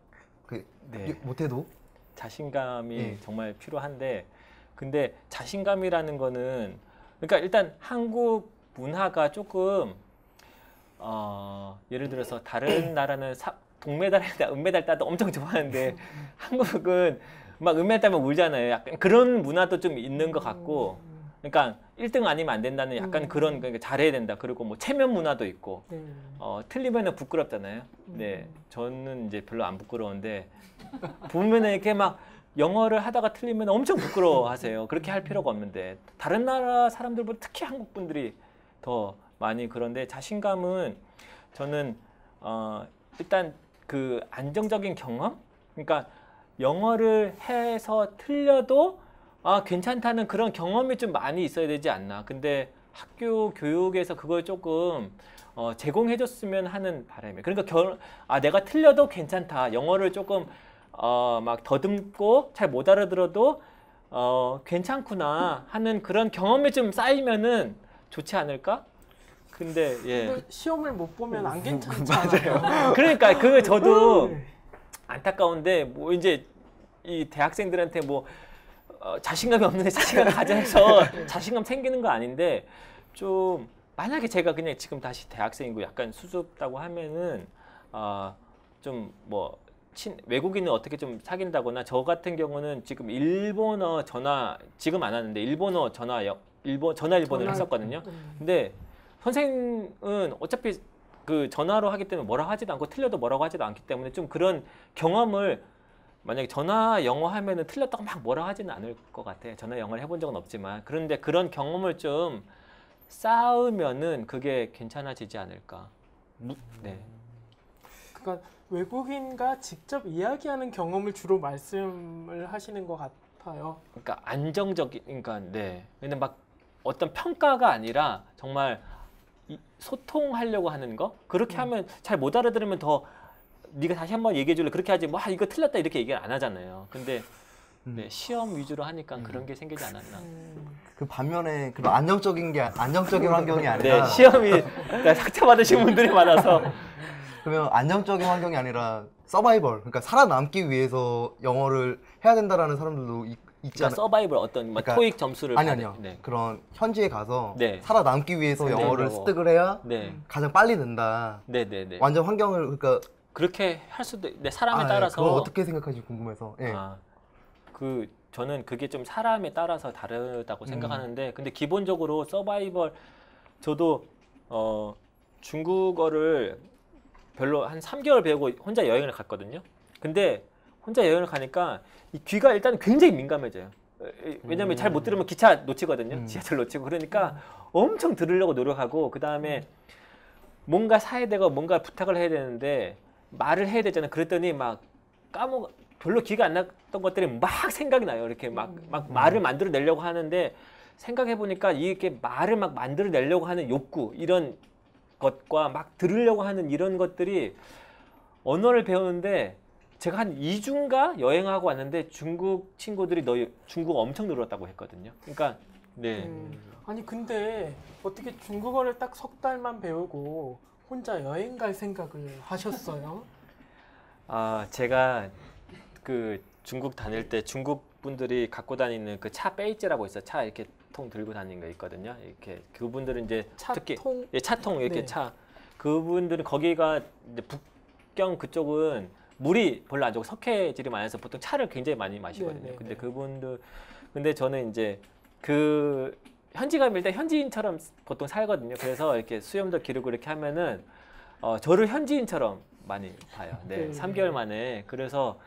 못해도 자신감이 정말 필요한데, 근데 자신감이라는 거는, 그러니까 일단 한국 문화가 조금 예를 들어서 다른 나라는 동메달이나 은메달 따도 엄청 좋아하는데 한국은 막 은메달 따면 울잖아요. 약간 그런 문화도 좀 있는 것 같고, 그러니까 1등 아니면 안 된다는 약간 그런, 그러니까 잘해야 된다. 그리고 뭐 체면 문화도 있고, 틀리면은 부끄럽잖아요. 네, 저는 이제 별로 안 부끄러운데 보면은 이렇게 막 영어를 하다가 틀리면 엄청 부끄러워하세요. 그렇게 할 필요가 없는데 다른 나라 사람들보다 특히 한국 분들이 더 많이 그런데, 자신감은 저는 일단 그 안정적인 경험, 그러니까 영어를 해서 틀려도 괜찮다는 그런 경험이 좀 많이 있어야 되지 않나. 근데 학교 교육에서 그걸 조금 제공해줬으면 하는 바람이에요. 그러니까 내가 틀려도 괜찮다. 영어를 조금 막 더듬고 잘 못 알아들어도 괜찮구나 하는 그런 경험이 좀 쌓이면은 좋지 않을까? 근데 근데 시험을 못 보면 안 괜찮잖아요. 맞아요. 그러니까 저도 안타까운데, 뭐 이제 이 대학생들한테 뭐 자신감이 없는데 자신감 가져 해서 자신감 생기는 거 아닌데, 좀 만약에 제가 그냥 지금 다시 대학생이고 약간 수줍다고 하면은 좀 뭐 외국인을 어떻게 좀 사귄다거나, 저 같은 경우는 지금 일본어 지금 안 하는데 일본어 전화일본을 했었거든요. 근데 선생님은 어차피 그 전화로 하기 때문에 뭐라고 하지도 않고 틀려도 뭐라고 하지도 않기 때문에 좀 그런 경험을, 만약에 전화 영어 하면은 틀렸다고 막 뭐라고 하지는 않을 것 같아요. 전화 영어를 해본 적은 없지만. 그런데 그런 경험을 좀 쌓으면은 그게 괜찮아지지 않을까. 네. 그러니까 외국인과 직접 이야기하는 경험을 주로 말씀을 하시는 것 같아요. 그러니까 그러니까 네. 근데 막 어떤 평가가 아니라 정말 소통하려고 하는 거. 그렇게 하면 잘 못 알아들으면 더 네가 다시 한번 얘기해 줄래? 그렇게 하지. 뭐 이거 틀렸다 이렇게 얘기를 안 하잖아요. 근데 네, 시험 위주로 하니까 그런 게 생기지 않았나. 그 반면에 그런 안정적인 환경이 아니라 네, 시험이 상처 받으신 분들이 많아서. 그러면 안정적인 환경이 아니라 서바이벌, 그러니까 살아남기 위해서 영어를 해야 된다라는 사람들도 있지 그러니까 않아요? 서바이벌 어떤 그러니까, 토익 점수를 아니요. 네. 그런 현지에 가서 살아남기 위해서 영어를 습득을 해야 가장 빨리 는다. 네네네. 완전 환경을 그러니까 그렇게 할 수도. 네, 사람에 따라서. 그건 어떻게 생각하실지 궁금해서. 저는 그게 좀 사람에 따라서 다르다고 생각하는데, 근데 기본적으로 서바이벌, 저도 중국어를 별로 한 3개월 배우고 혼자 여행을 갔거든요. 근데 혼자 여행을 가니까 이 귀가 일단 굉장히 민감해져요. 왜냐면 잘 못 들으면 기차 놓치거든요. 지하철 놓치고. 그러니까 엄청 들으려고 노력하고, 그 다음에 뭔가 사야 되고 뭔가 부탁을 해야 되는데 말을 해야 되잖아요. 그랬더니 막 별로 기가 안 났던 것들이 막 생각이 나요. 이렇게 막 말을 만들어내려고 하는데, 생각해보니까 이렇게 말을 막 만들어내려고 하는 욕구, 이런 것과 막 들으려고 하는 이런 것들이, 언어를 배우는데 제가 한 2주인가 여행하고 왔는데 중국 친구들이 중국어 엄청 늘었다고 했거든요. 그러니까 네. 아니 근데 어떻게 중국어를 딱 3달만 배우고 혼자 여행 갈 생각을 하셨어요? 제가 그 중국 다닐 때 중국 분들이 갖고 다니는 그 차 베이지라고 있어요. 차 이렇게 통 들고 다니는 거 있거든요. 이렇게 그분들은 이제 특히 차통 이렇게 그분들은 거기가 이제 북경 그쪽은 물이 별로 안 좋고 석회질이 많아서 보통 차를 굉장히 많이 마시거든요. 근데 저는 이제 그 현지 가면 일단 현지인처럼 보통 살거든요. 그래서 이렇게 수염도 기르고 이렇게 하면은 저를 현지인처럼 많이 봐요. 네, 3개월 만에. 그래서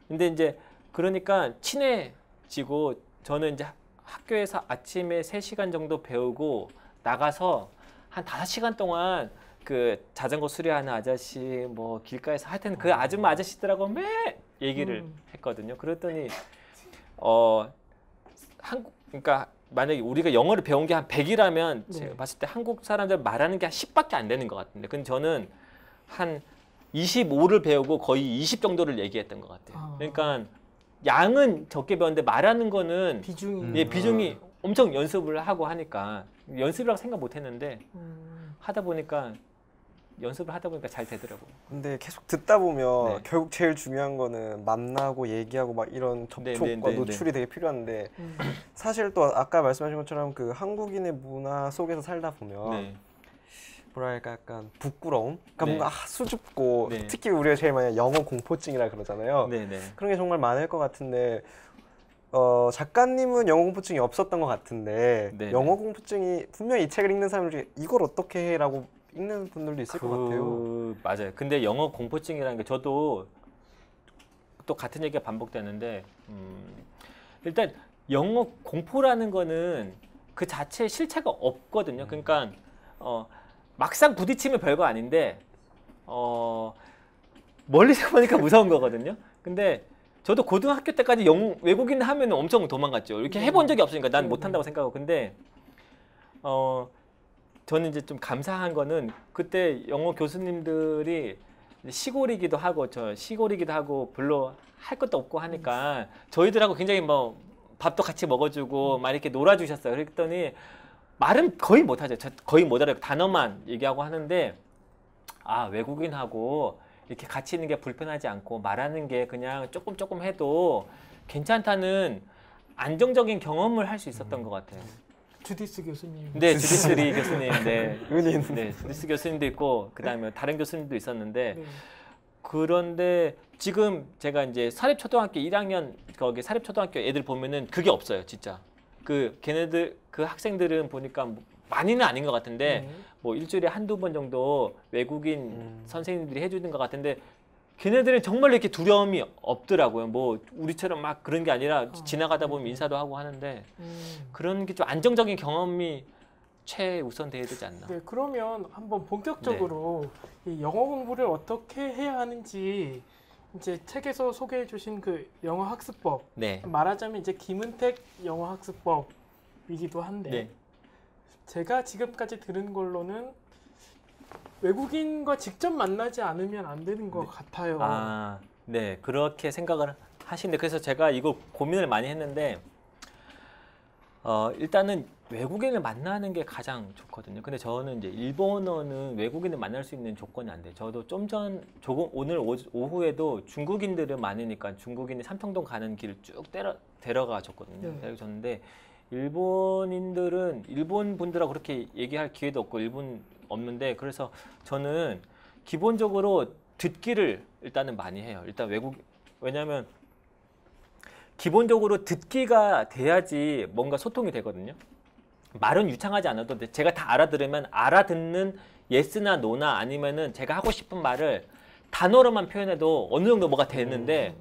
근데 이제 그러니까 친해지고, 저는 이제 학교에서 아침에 3시간 정도 배우고 나가서 한 5시간 동안 그 자전거 수리하는 아저씨, 뭐 길가에서 하여튼 그 아줌마 아저씨들하고 매 얘기를 했거든요. 그랬더니 그러니까 만약에 우리가 영어를 배운 게 한 100이라면 제가 봤을 때 한국 사람들 말하는 게 한 10밖에 안 되는 것 같은데, 근데 저는 한 25를 배우고 거의 20 정도를 얘기했던 것 같아요. 그러니까 양은 적게 배웠는데 말하는 거는 비중이 엄청 연습을 하고 하니까 연습이라고 생각 못 했는데 하다 보니까 연습을 하다 보니까 잘 되더라고요. 근데 계속 듣다 보면 네. 결국 제일 중요한 거는 만나고 얘기하고 막 이런 접촉과 노출이 되게 필요한데 사실 또 아까 말씀하신 것처럼 그 한국인의 문화 속에서 살다 보면 뭐랄까 약간 부끄러움? 그러니까 뭔가 수줍고 특히 우리가 제일 많이 영어 공포증이라 그러잖아요. 그런 게 정말 많을 것 같은데 작가님은 영어 공포증이 없었던 것 같은데 영어 공포증이 분명히 이 책을 읽는 사람들 중에 이걸 어떻게 해라고 읽는 분들도 있을 것 같아요. 맞아요. 근데 영어 공포증이라는 게 저도 또 같은 얘기가 반복되는데 일단 영어 공포라는 거는 그 자체에 실체가 없거든요. 그러니까 막상 부딪히면 별거 아닌데 멀리서 보니까 무서운 거거든요. 근데 저도 고등학교 때까지 외국인 하면 엄청 도망갔죠. 이렇게 해본 적이 없으니까 난 못한다고 생각하고. 근데 저는 이제 좀 감사한 거는 그때 영어 교수님들이 시골이기도 하고 별로 할 것도 없고 하니까 저희들하고 굉장히 뭐 밥도 같이 먹어주고 막 이렇게 놀아주셨어요. 그랬더니 말은 거의 못하죠. 거의 못 알아요. 단어만 얘기하고 하는데 외국인하고 이렇게 같이 있는 게 불편하지 않고 말하는 게 그냥 조금 해도 괜찮다는 안정적인 경험을 할 수 있었던 것 같아요. 주디스 교수님. 네, 주디스 리 교수님. 은인. 네, 주디스 교수님도 있고 그다음에 다른 교수님도 있었는데 그런데 지금 제가 이제 사립초등학교 1학년 거기 사립초등학교 애들 보면은 그게 없어요, 진짜. 걔네들 그 학생들은 보니까 많이는 아닌 것 같은데 뭐 일주일에 한두 번 정도 외국인 선생님들이 해주는 것 같은데 걔네들은 정말 이렇게 두려움이 없더라고요. 뭐 우리처럼 막 그런 게 아니라 지나가다 보면 인사도 하고 하는데 그런 게 좀 안정적인 경험이 최우선 돼야 되지 않나. 네, 그러면 한번 본격적으로 이 영어 공부를 어떻게 해야 하는지 이제 책에서 소개해 주신 그 영어 학습법 말하자면 이제 김은택 영어 학습법이기도 한데 제가 지금까지 들은 걸로는 외국인과 직접 만나지 않으면 안 되는 것 같아요. 네, 그렇게 생각을 하시는데 그래서 제가 이거 고민을 많이 했는데 일단은 외국인을 만나는 게 가장 좋거든요. 근데 저는 이제 일본어는 외국인을 만날 수 있는 조건이 안 돼요. 저도 오늘 오후에도 중국인들은 많으니까 중국인이 삼청동 가는 길을 쭉 데려가 줬거든요. 데려줬는데 일본인들은 일본 분들하고 그렇게 얘기할 기회도 없고 일본 없는데 그래서 저는 기본적으로 듣기를 일단은 많이 해요. 일단 왜냐하면 기본적으로 듣기가 돼야지 뭔가 소통이 되거든요. 말은 유창하지 않아도 제가 다 알아들으면 알아듣는 예스나 노나 아니면은 제가 하고 싶은 말을 단어로만 표현해도 어느 정도 뭐가 되는데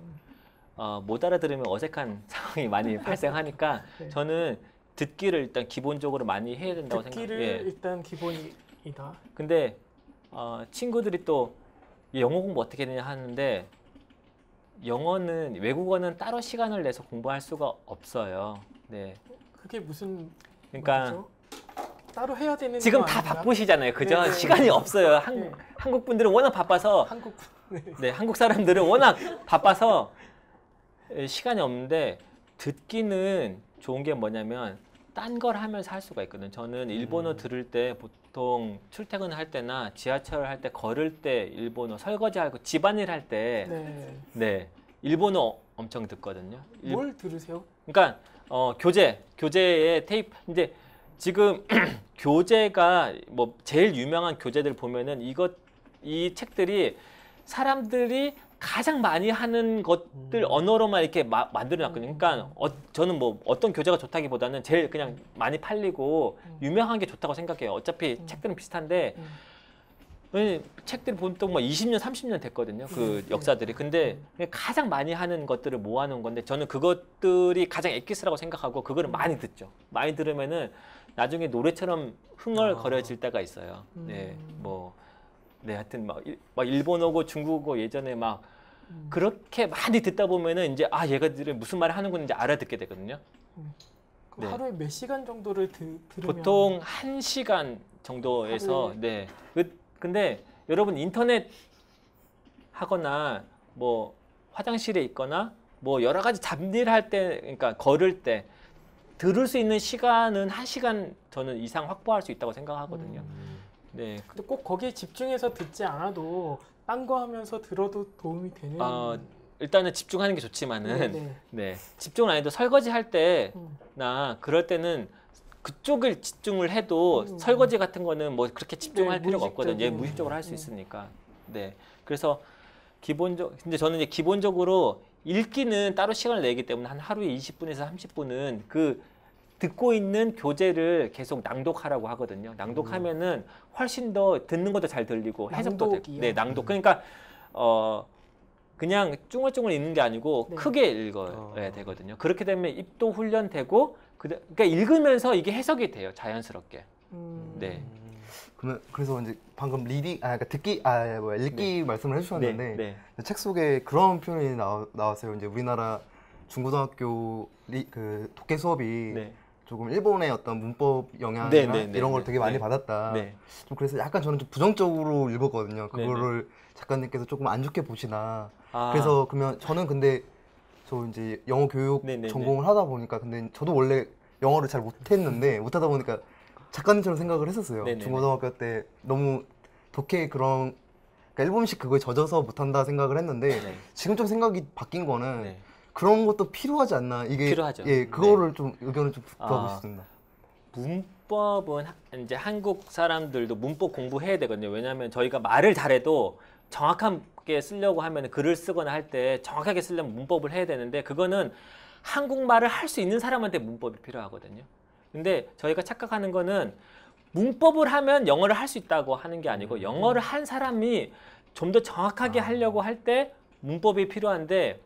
못 알아들으면 어색한 상황이 많이 발생하니까 저는 듣기를 일단 기본적으로 많이 해야 된다고 생각해요. 듣기를 일단 기본이다. 근데 친구들이 또 영어 공부 어떻게 되냐 하는데 영어는 외국어는 따로 시간을 내서 공부할 수가 없어요. 네. 그게 무슨 그러니까 말이죠? 따로 해야 되는 지금 다 바쁘시잖아요. 그죠? 시간이 없어요. 한국 분들은 워낙 바빠서 한국 사람들은 워낙 바빠서 시간이 없는데 듣기는 좋은 게 뭐냐면 딴 걸 하면서 할 수가 있거든요. 저는 일본어 들을 때 보통 출퇴근할 때나 지하철 할 때 걸을 때 일본어 설거지하고 집안일 할 때 일본어 엄청 듣거든요. 뭘 들으세요? 그러니까 교재에 테이프 이제 지금 교재가 뭐 제일 유명한 교재들 보면은 이 책들이 사람들이 가장 많이 하는 것들 언어로만 이렇게 만들어 놨거든요. 그러니까 저는 뭐 어떤 교재가 좋다기보다는 제일 그냥 많이 팔리고 유명한 게 좋다고 생각해요. 어차피 책들은 비슷한데 책들이 보통 뭐 20년, 30년 됐거든요. 그 역사들이. 근데 가장 많이 하는 것들을 모아놓은 건데 저는 그것들이 가장 엑기스라고 생각하고 그거를 많이 듣죠. 많이 들으면은 나중에 노래처럼 흥얼거려질 때가 있어요. 하여튼 막 일본어고 중국어 예전에 막 그렇게 많이 듣다 보면은 이제 얘가들이 무슨 말을 하는구나 이제 알아듣게 되거든요. 하루에 몇 시간 정도를 들으면 보통 1시간 정도에서 근데 여러분 인터넷 하거나 뭐 화장실에 있거나 뭐 여러 가지 잡일 할 때, 그러니까 걸을 때 들을 수 있는 시간은 1시간 저는 이상 확보할 수 있다고 생각하거든요. 네. 근데 꼭 거기에 집중해서 듣지 않아도 딴 거 하면서 들어도 도움이 되는. 일단은 집중하는 게 좋지만은 네. 집중을 안 해도 설거지 할 때나 그럴 때는 그쪽을 집중을 해도 설거지 같은 거는 뭐 그렇게 집중할 필요가 없거든요. 예, 무의식적으로 할 수 있으니까. 네. 그래서 근데 저는 이제 기본적으로 읽기는 따로 시간을 내기 때문에 한 하루에 20분에서 30분은 그 듣고 있는 교재를 계속 낭독하라고 하거든요. 낭독하면은 훨씬 더 듣는 것도 잘 들리고 해석도 되고. 네, 낭독. 그러니까 그냥 쭝얼쭝얼 읽는 게 아니고 크게 읽어야 되거든요. 그렇게 되면 입도 훈련되고 그러니까 읽으면서 이게 해석이 돼요. 자연스럽게. 네. 그러면 그래서 이제 방금 그러니까 읽기 말씀을 해주셨는데 책 속에 그런 표현이 나왔어요. 이제 우리나라 중고등학교 그 독해 수업이 조금 일본의 어떤 문법 영향이나 이런 걸 되게 많이 받았다. 좀 그래서 약간 저는 좀 부정적으로 읽었거든요. 그거를 작가님께서 조금 안 좋게 보시나. 그래서 그러면 저는 근데 저 이제 영어 교육 전공을 하다 보니까 근데 저도 원래 영어를 잘 못하다 보니까 작가님처럼 생각을 했었어요. 중고등학교 때 너무 독해 그러니까 일본식 그거에 젖어서 못한다 생각을 했는데 지금 좀 생각이 바뀐 거는 그런 것도 필요하지 않나. 이게 필요하죠. 예, 그거를 좀 의견을 좀 구하고 싶습니다. 문법은 이제 한국 사람들도 문법 공부해야 되거든요. 왜냐하면 저희가 말을 잘해도 정확하게 쓰려고 하면 글을 쓰거나 할 때 정확하게 쓰려면 문법을 해야 되는데 그거는 한국말을 할 수 있는 사람한테 문법이 필요하거든요. 근데 저희가 착각하는 거는 문법을 하면 영어를 할 수 있다고 하는 게 아니고 영어를 한 사람이 좀 더 정확하게 하려고 할 때 문법이 필요한데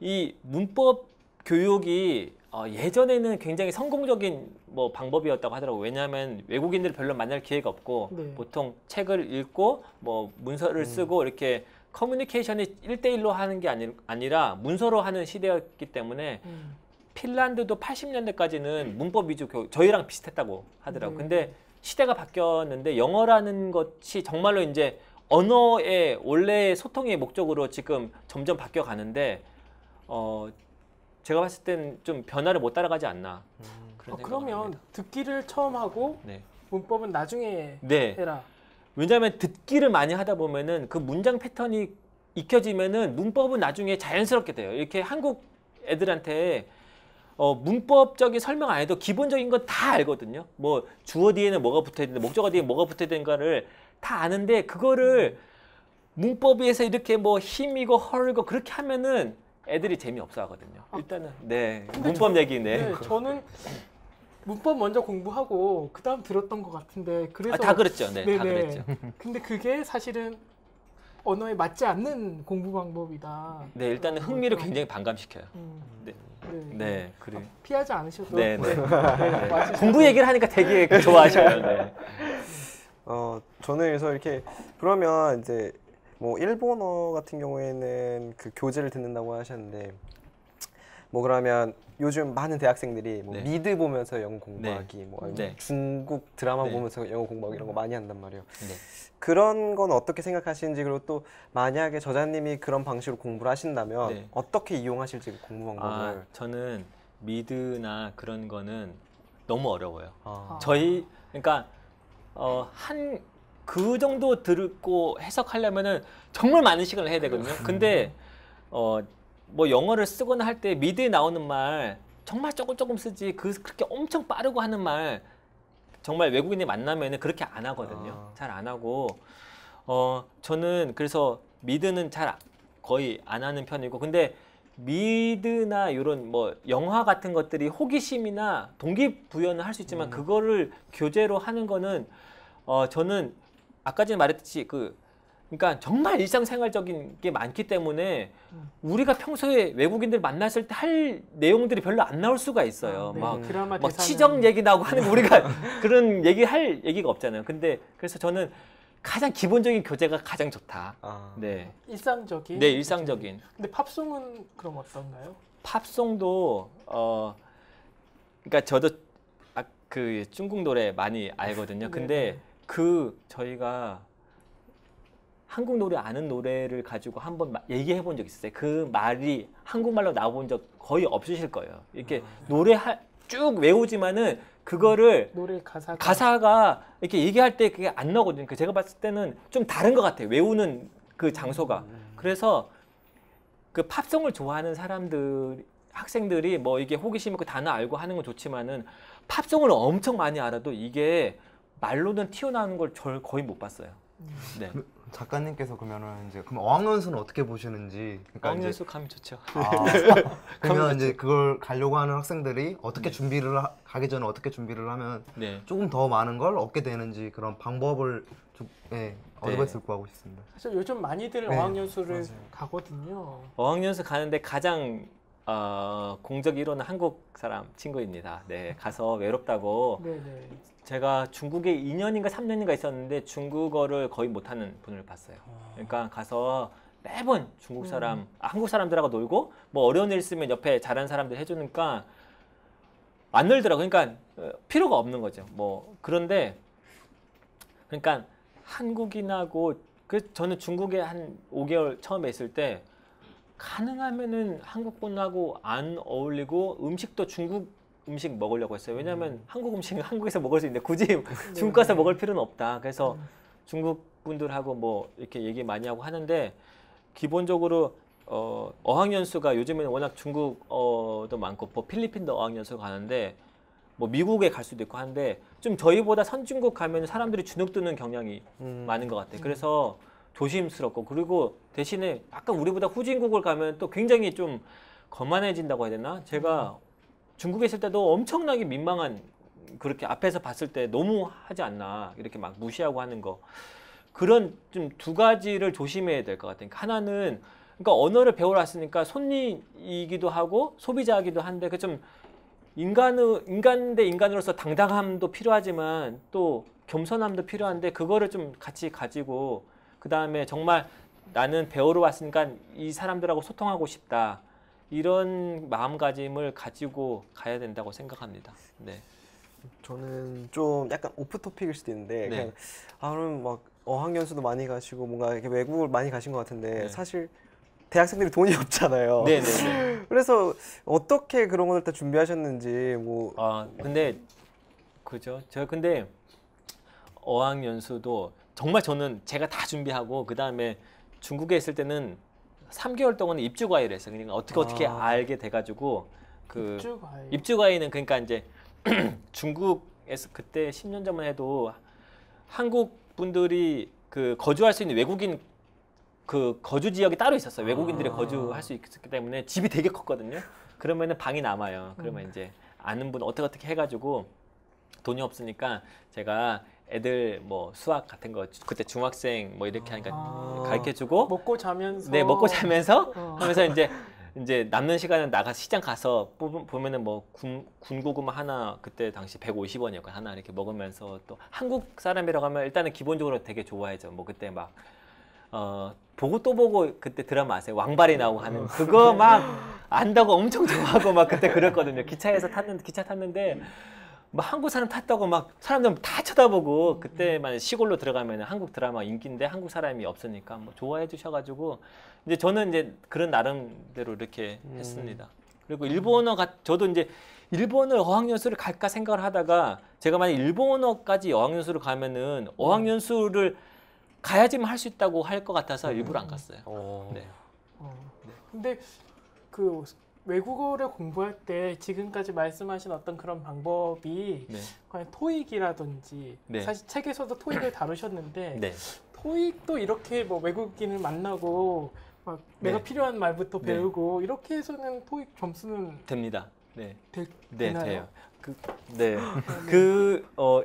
이 문법 교육이 예전에는 굉장히 성공적인 뭐 방법이었다고 하더라고요. 왜냐하면 외국인들 별로 만날 기회가 없고 보통 책을 읽고 뭐 문서를 쓰고 이렇게 커뮤니케이션이 1대1로 하는 게 아니라 문서로 하는 시대였기 때문에 핀란드도 80년대까지는 문법 위주 교육, 저희랑 비슷했다고 하더라고요. 근데 시대가 바뀌었는데 영어라는 것이 정말로 이제 언어의 원래 소통의 목적으로 지금 점점 바뀌어 가는데 제가 봤을 땐 좀 변화를 못 따라가지 않나. 그러면 듣기를 처음 하고 문법은 나중에 해라. 왜냐하면 듣기를 많이 하다 보면은 그 문장 패턴이 익혀지면은 문법은 나중에 자연스럽게 돼요. 이렇게 한국 애들한테 문법적인 설명 안 해도 기본적인 건 다 알거든요. 뭐 주어 뒤에는 뭐가 붙어야 되는데 목적어 뒤에 뭐가 붙어야 되는가를 다 아는데 그거를 문법에서 이렇게 뭐 힘이고 헐고 그렇게 하면은 애들이 재미없어 하거든요. 일단은 문법 얘기네. 저는 문법 먼저 공부하고 그다음 들었던 것 같은데 그래서 다 그랬죠. 다 그랬죠. 근데 그게 사실은 언어에 맞지 않는 공부 방법이다. 네, 일단은 흥미를 굉장히 반감시켜요. 그래. 피하지 않으셔도. 공부 얘기를 하니까 되게 좋아하셔요. 저는 그래서 이렇게 그러면 이제 뭐 일본어 같은 경우에는 그 교재를 듣는다고 하셨는데 뭐 그러면 요즘 많은 대학생들이 뭐 미드 보면서 영어 공부하기, 뭐 중국 드라마 보면서 영어 공부하기 이런 거 많이 한단 말이에요. 그런 건 어떻게 생각하시는지 그리고 또 만약에 저자님이 그런 방식으로 공부를 하신다면 어떻게 이용하실지 공부 방법을. 저는 미드나 그런 거는 너무 어려워요. 그러니까 그 정도 듣고 해석하려면은 정말 많은 시간을 해야 되거든요. 근데 뭐 영어를 쓰거나 할 때 미드에 나오는 말 정말 조금 쓰지 그렇게 엄청 빠르고 하는 말 정말 외국인이 만나면은 그렇게 안 하거든요. 잘 안 하고 저는 그래서 미드는 거의 안 하는 편이고 근데 미드나 이런 뭐 영화 같은 것들이 호기심이나 동기부여는 할 수 있지만 그거를 교재로 하는 거는 저는 아까 전에 말했듯이 그러니까 정말 일상생활적인 게 많기 때문에 우리가 평소에 외국인들 만났을 때 할 내용들이 별로 안 나올 수가 있어요. 막 치정 얘기 나오고 하는 거 우리가 그런 할 얘기가 없잖아요. 근데 그래서 저는 가장 기본적인 교재가 가장 좋다. 일상적인. 네, 일상적인. 근데 팝송은 그럼 어떤가요? 팝송도 그러니까 저도 그 중국 노래 많이 알거든요. 근데 저희가 한국 노래 아는 노래를 가지고 한번 얘기해 본 적 있었어요. 그 말이 한국말로 나와본 적 거의 없으실 거예요. 이렇게 노래 쭉 외우지만은 그거를 노래 가사가 이렇게 얘기할 때 그게 안 나오거든요. 제가 봤을 때는 좀 다른 것 같아요. 외우는 그 장소가. 그래서 그 팝송을 좋아하는 학생들이 뭐 이게 호기심 있고 단어 알고 하는 건 좋지만은 팝송을 엄청 많이 알아도 이게 말로는 튀어나오는 걸 거의 못 봤어요. 네. 작가님께서 그러면은 이제 그럼 어학연수는 어떻게 보시는지? 그러니까 어학연수 가면 좋죠. 그러면 이제 그걸 가려고 하는 학생들이 어떻게 가기 전에 어떻게 준비를 하면 조금 더 많은 걸 얻게 되는지 그런 방법을 좀 어드바이스를 구하고 싶습니다. 사실 요즘 많이들 어학연수를 가거든요. 어학연수 가는데 가장 공적 1호는 한국 사람 친구입니다. 네, 가서 외롭다고. 네네. 제가 중국에 2년인가 3년인가 있었는데 중국어를 거의 못하는 분을 봤어요. 그러니까 가서 매번 중국 사람, 한국 사람들하고 놀고 뭐 어려운 일 있으면 옆에 잘하는 사람들 해주니까 안 놀더라고요. 그러니까 필요가 없는 거죠. 뭐 그런데 그러니까 한국인하고 저는 중국에 한 5개월 처음에 있을 때 가능하면은 한국 분하고 안 어울리고 음식도 중국 음식 먹으려고 했어요. 왜냐하면 한국 음식은 한국에서 먹을 수 있는데 굳이 중국 가서 먹을 필요는 없다. 그래서 중국 분들하고 뭐 이렇게 얘기 많이 하고 하는데 기본적으로 어학연수가 요즘에는 워낙 중국어도 많고 뭐 필리핀도 어학연수 가는데 뭐 미국에 갈 수도 있고 한데 좀 저희보다 선진국 가면 사람들이 주눅 드는 경향이 많은 것 같아요. 그래서 조심스럽고 그리고 대신에 약간 우리보다 후진국을 가면 또 굉장히 좀 거만해진다고 해야 되나? 제가 중국에 있을 때도 엄청나게 민망한 그렇게 앞에서 봤을 때 너무 하지 않나 이렇게 막 무시하고 하는 거 그런 좀 두 가지를 조심해야 될 것 같아요. 하나는 그러니까 언어를 배우러 왔으니까 손님이기도 하고 소비자이기도 한데 그 좀 인간 대 인간으로서 당당함도 필요하지만 또 겸손함도 필요한데 그거를 좀 같이 가지고 그 다음에 정말 나는 배우러 왔으니까 이 사람들하고 소통하고 싶다. 이런 마음가짐을 가지고 가야 된다고 생각합니다. 네. 저는 좀 약간 오프 토픽일 수도 있는데 그냥 그럼 막 어학연수도 많이 가시고 뭔가 이렇게 외국을 많이 가신 것 같은데 사실 대학생들이 돈이 없잖아요. 네네네. 그래서 어떻게 그런 것들 다 준비하셨는지 뭐. 근데 그죠. 제가 근데 어학연수도 정말 저는 제가 다 준비하고 그 다음에 중국에 있을 때는 3개월 동안 입주 과외를 했어요. 그러니까 어떻게 알게 돼가지고 그 입주 과외는 그러니까 이제 중국에서 그때 10년 전만 해도 한국 분들이 그 거주할 수 있는 외국인 그 거주 지역이 따로 있었어요. 외국인들이 거주할 수 있기 때문에 집이 되게 컸거든요. 그러면은 방이 남아요. 그러면 이제 아는 분 어떻게 해가지고 돈이 없으니까 제가 애들 뭐 수학 같은 거 그때 중학생 뭐 이렇게 하니까 가르쳐주고 먹고 자면서 먹고 자면서 하면서 이제 남는 시간은 나가 시장 가서 보면은 뭐 군고구마 하나 그때 당시 150원이었고 하나 이렇게 먹으면서 또 한국 사람이라고 하면 일단은 기본적으로 되게 좋아해죠. 뭐 그때 막 보고 또 보고 그때 드라마 아세요? 왕발이 나오고 하는 그거 막 안다고 엄청 좋아하고 막 그때 그랬거든요. 기차 탔는데 막 한국 사람 탔다고 막 사람들 다 쳐다보고 그때만 시골로 들어가면 한국 드라마 인기인데 한국 사람이 없으니까 뭐 좋아해 주셔가지고 이제 저는 이제 그런 나름대로 이렇게 했습니다. 그리고 저도 이제 일본을 어학연수를 갈까 생각을 하다가 제가 만약 일본어까지 어학연수를 가면은 어학연수를 가야지만 할 수 있다고 할 것 같아서 일부러 안 갔어요. 네. 근데 그 외국어를 공부할 때 지금까지 말씀하신 어떤 그런 방법이 과연 토익이라든지 사실 책에서도 토익을 다루셨는데 토익도 이렇게 뭐 외국인을 만나고 막 내가 필요한 말부터 배우고 이렇게 해서는 토익 점수는 됩니다. 되나요? 돼요.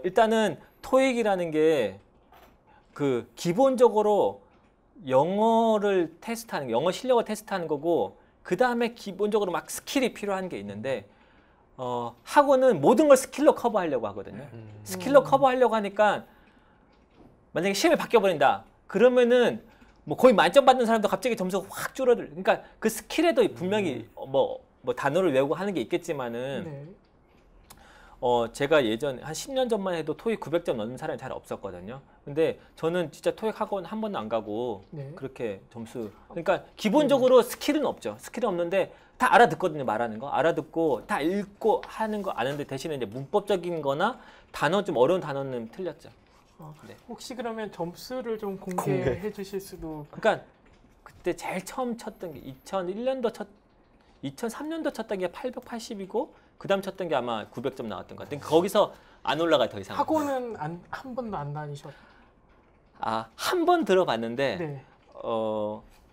일단은 토익이라는 게 그 기본적으로 영어를 테스트하는 영어 실력을 테스트하는 거고 그 다음에 기본적으로 막 스킬이 필요한 게 있는데 학원은 모든 걸 스킬로 커버하려고 하거든요. 스킬로 커버하려고 하니까 만약에 시험에 바뀌어버린다. 그러면은 뭐 거의 만점 받는 사람도 갑자기 점수가 확 줄어들. 그러니까 그 스킬에도 분명히 뭐 단어를 외우고 하는 게 있겠지만은 제가 예전 한 10년 전만 해도 토익 900점 넘는 사람이 잘 없었거든요. 근데 저는 진짜 토익 학원 한 번도 안 가고 네. 그렇게 점수 그러니까 기본적으로 스킬은 없죠. 스킬은 없는데 다 알아듣거든요. 말하는 거 알아듣고 다 읽고 하는 거 아는데 대신에 이제 문법적인 거나 단어 좀 어려운 단어는 틀렸죠. 네. 혹시 그러면 점수를 좀 공개해 주실 수도. 그러니까 그때 제일 처음 쳤던 게 2003년도 쳤던 게 880이고 그다음 쳤던 게 아마 900점 나왔던 것 같아요. 거기서 안 올라가 더 이상. 학원은 한 번도 안 다니셨. 한 번 들어봤는데 네.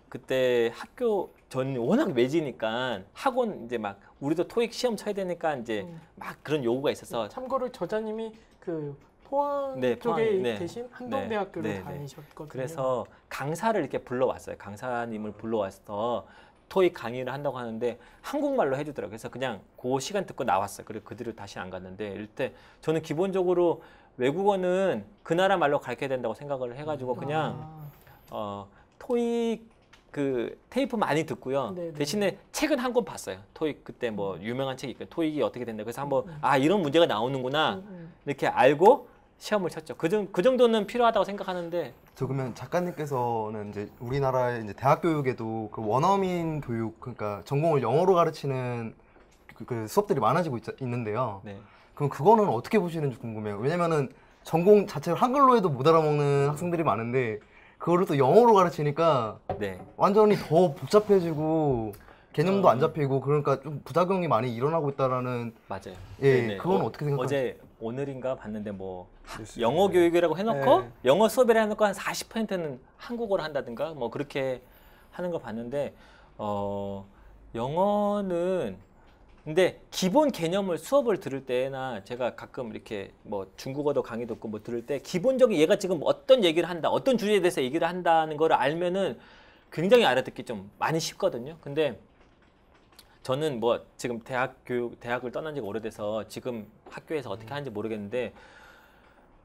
그때 학교 전 워낙 외지니까 학원 이제 막 우리도 토익 시험 쳐야 되니까 이제 막 그런 요구가 있어서. 참고로 저자님이 그 포항 네, 쪽에 포항, 계신 한동대학교를 네, 네. 다니셨거든요. 그래서 강사를 이렇게 불러왔어요. 강사님을 불러와서 토익 강의를 한다고 하는데 한국말로 해주더라고요. 그래서 그냥 그 시간 듣고 나왔어요. 그리고 그 뒤로 다시 안 갔는데 이럴 때 저는 기본적으로 외국어는 그 나라 말로 가르쳐야 된다고 생각을 해가지고 그냥 토익 그 테이프 많이 듣고요. 네네. 대신에 책은 한 권 봤어요. 토익 그때 뭐 유명한 책이 있고 토익이 어떻게 된다. 그래서 한번 이런 문제가 나오는구나 이렇게 알고 시험을 쳤죠. 그 정도는 필요하다고 생각하는데. 저 그러면 작가님께서는 이제 우리나라의 이제 대학 교육에도 그 원어민 교육 그러니까 전공을 영어로 가르치는 그 수업들이 많아지고 있는데요. 네. 그럼 그거는 어떻게 보시는지 궁금해요. 왜냐면은 전공 자체를 한글로 해도 못 알아먹는 학생들이 많은데 그거를 또 영어로 가르치니까 네. 완전히 더 복잡해지고 개념도 안 잡히고 그러니까 좀 부작용이 많이 일어나고 있다라는. 맞아요. 예, 네네. 그건 어떻게 생각하세요? 어제 오늘인가 봤는데 뭐 영어 교육이라고 해놓고 네. 영어 수업이라 해놓고 한 40%는 한국어로 한다든가 뭐 그렇게 하는 거 봤는데 영어는 근데 기본 개념을 수업을 들을 때나 제가 가끔 이렇게 뭐 중국어도 강의 듣고 뭐 들을 때 기본적인 얘가 지금 어떤 얘기를 한다, 어떤 주제에 대해서 얘기를 한다는 걸 알면은 굉장히 알아듣기 좀 많이 쉽거든요. 근데 저는 뭐 지금 대학을 떠난 지가 오래돼서 지금 학교에서 어떻게 하는지 모르겠는데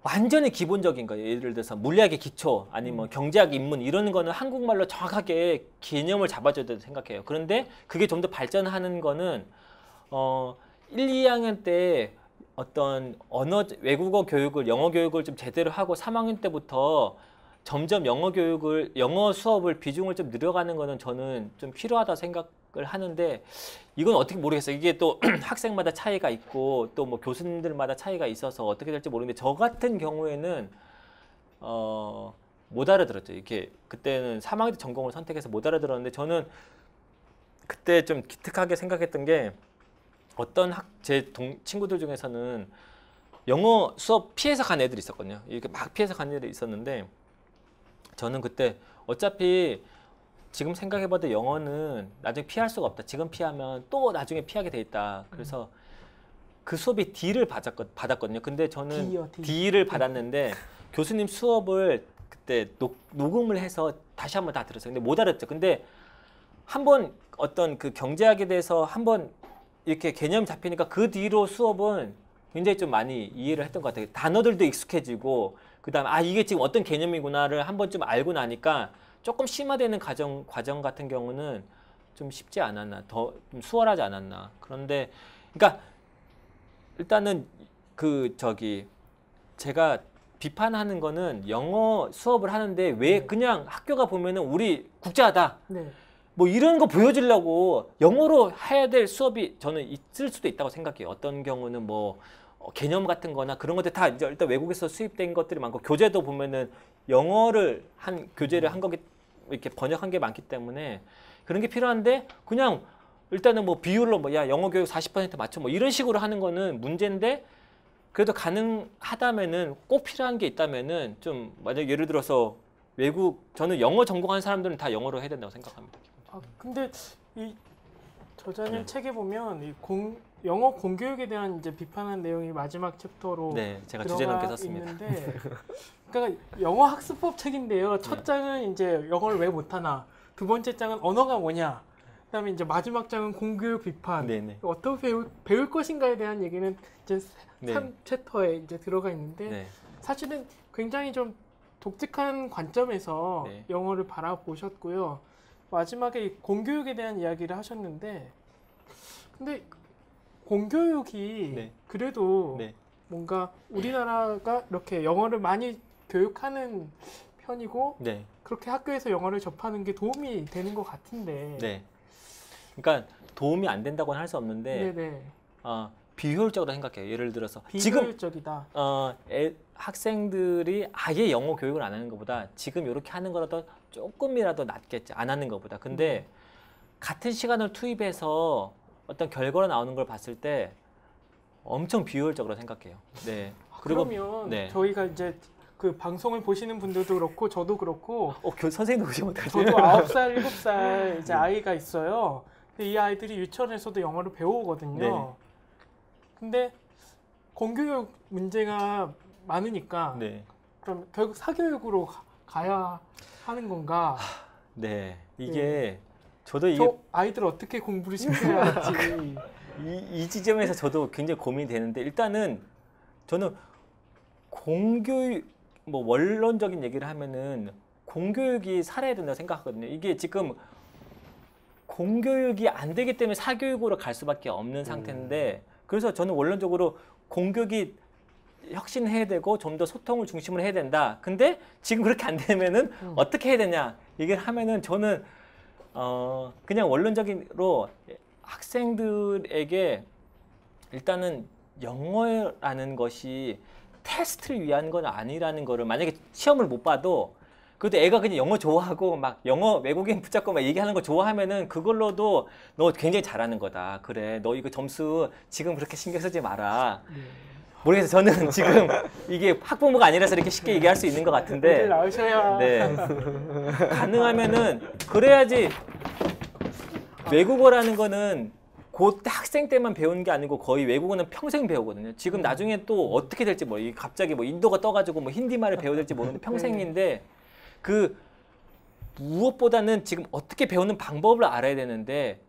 완전히 기본적인 거예요. 예를 들어서 물리학의 기초 아니면 뭐 경제학 입문 이런 거는 한국말로 정확하게 개념을 잡아줘야 된다고 생각해요. 그런데 그게 좀 더 발전하는 거는 1, 2학년 때 어떤 외국어 교육을 영어 교육을 좀 제대로 하고 3학년 때부터 점점 영어 수업을 비중을 좀 늘려가는 거는 저는 좀 필요하다 생각을 하는데 이건 어떻게 모르겠어요. 이게 또 학생마다 차이가 있고 또 뭐 교수님들마다 차이가 있어서 어떻게 될지 모르는데 저 같은 경우에는 못 알아들었죠. 이게 그때는 3학년 때 전공을 선택해서 못 알아들었는데 저는 그때 좀 기특하게 생각했던 게 어떤 제 친구들 중에서는 영어 수업 피해서 간 애들이 있었거든요. 이렇게 막 피해서 간 애들이 있었는데 저는 그때 어차피 지금 생각해봐도 영어는 나중에 피할 수가 없다. 지금 피하면 또 나중에 피하게 돼 있다. 그래서 그 수업이 D를 받았거든요. 근데 저는 D를 받았는데 교수님 수업을 그때 녹음을 해서 다시 한번 다 들었어요. 근데 못 알았죠. 근데 한번 어떤 그 경제학에 대해서 한번 이렇게 개념이 잡히니까 그 뒤로 수업은 굉장히 좀 많이 이해를 했던 것 같아요. 단어들도 익숙해지고 그다음에 이게 지금 어떤 개념이구나를 한 번쯤 알고 나니까 조금 심화되는 과정 같은 경우는 좀 쉽지 않았나, 더 좀 수월하지 않았나. 그런데 그러니까 일단은 제가 비판하는 거는 영어 수업을 하는데 왜 그냥 학교가 보면은 우리 국제하다. 네. 뭐 이런 거 보여주려고 영어로 해야 될 수업이 저는 있을 수도 있다고 생각해요. 어떤 경우는 뭐 개념 같은 거나 그런 것들 다 이제 일단 외국에서 수입된 것들이 많고 교재도 보면은 영어를 교재를 한 거기 이렇게 번역한 게 많기 때문에 그런 게 필요한데 그냥 일단은 뭐 비율로 뭐 야 영어 교육 40% 맞춰 뭐 이런 식으로 하는 거는 문제인데 그래도 가능하다면은 꼭 필요한 게 있다면은 좀 만약 예를 들어서 저는 영어 전공한 사람들은 다 영어로 해야 된다고 생각합니다. 근데 이 저자님 책에 보면 영어 공교육에 대한 이제 비판한 내용이 마지막 챕터로 제가 주제 넘게 썼습니다. 있는데, 그러니까 영어 학습법 책인데요. 첫 장은 이제 영어를 왜 못하나, 두 번째 장은 언어가 뭐냐, 그다음에 이제 마지막 장은 공교육 비판, 어떻게 배울 것인가에 대한 얘기는 이제 3챕터에 이제 들어가 있는데 사실은 굉장히 좀 독특한 관점에서 영어를 바라보셨고요. 마지막에 공교육에 대한 이야기를 하셨는데 근데 공교육이 네. 그래도 네. 뭔가 우리나라가 이렇게 영어를 많이 교육하는 편이고 네. 그렇게 학교에서 영어를 접하는 게 도움이 되는 것 같은데. 네. 그러니까 도움이 안 된다고는 할 수 없는데 네네. 비효율적으로 생각해요. 예를 들어서 비효율적이다. 지금 학생들이 아예 영어 교육을 안 하는 것보다 지금 이렇게 하는 거라도 조금이라도 낫겠지. 안 하는 것보다. 근데 같은 시간을 투입해서 어떤 결과로 나오는 걸 봤을 때 엄청 비효율적으로 생각해요. 네. 그리고 그러면 네. 저희가 이제 그 방송을 보시는 분들도 그렇고 저도 그렇고 선생님도 보시면 어떡하지? 저도 9살, 7살 이제 아이가 있어요. 근데 이 아이들이 유치원에서도 영어를 배우거든요. 네. 근데 공교육 문제가 많으니까 네. 그럼 결국 사교육으로 가야 하는 건가? 네. 이게 저도 이게 저 아이들 어떻게 공부를 시켜야 할지. 이 지점에서 저도 굉장히 고민이 되는데 일단은 저는 공교육 뭐 원론적인 얘기를 하면은 공교육이 살아야 된다고 생각하거든요. 이게 지금 공교육이 안 되기 때문에 사교육으로 갈 수밖에 없는 상태인데 그래서 저는 원론적으로 공교육이 혁신해야 되고 좀 더 소통을 중심으로 해야 된다. 근데 지금 그렇게 안 되면은 어떻게 해야 되냐 얘기를 하면은 저는 그냥 원론적으로 학생들에게 일단은 영어라는 것이 테스트를 위한 건 아니라는 거를 만약에 시험을 못 봐도 그래도 애가 그냥 영어 좋아하고 막 영어 외국인 붙잡고 막 얘기하는 거 좋아하면은 그걸로도 너 굉장히 잘하는 거다. 그래 너 이거 점수 지금 그렇게 신경 쓰지 마라. 모르겠어요. 저는 지금 이게 학부모가 아니라서 이렇게 쉽게 얘기할 수 있는 것 같은데 애들 낳으셔야. 네. 가능하면은 그래야지 외국어라는 거는 그때 학생 때만 배우는 게 아니고 거의 외국어는 평생 배우거든요. 지금 나중에 또 어떻게 될지 갑자기 뭐 인도가 떠가지고 뭐 힌디말을 배워야 될지 모르는데 평생인데 그 무엇보다는 지금 어떻게 배우는 방법을 알아야 되는데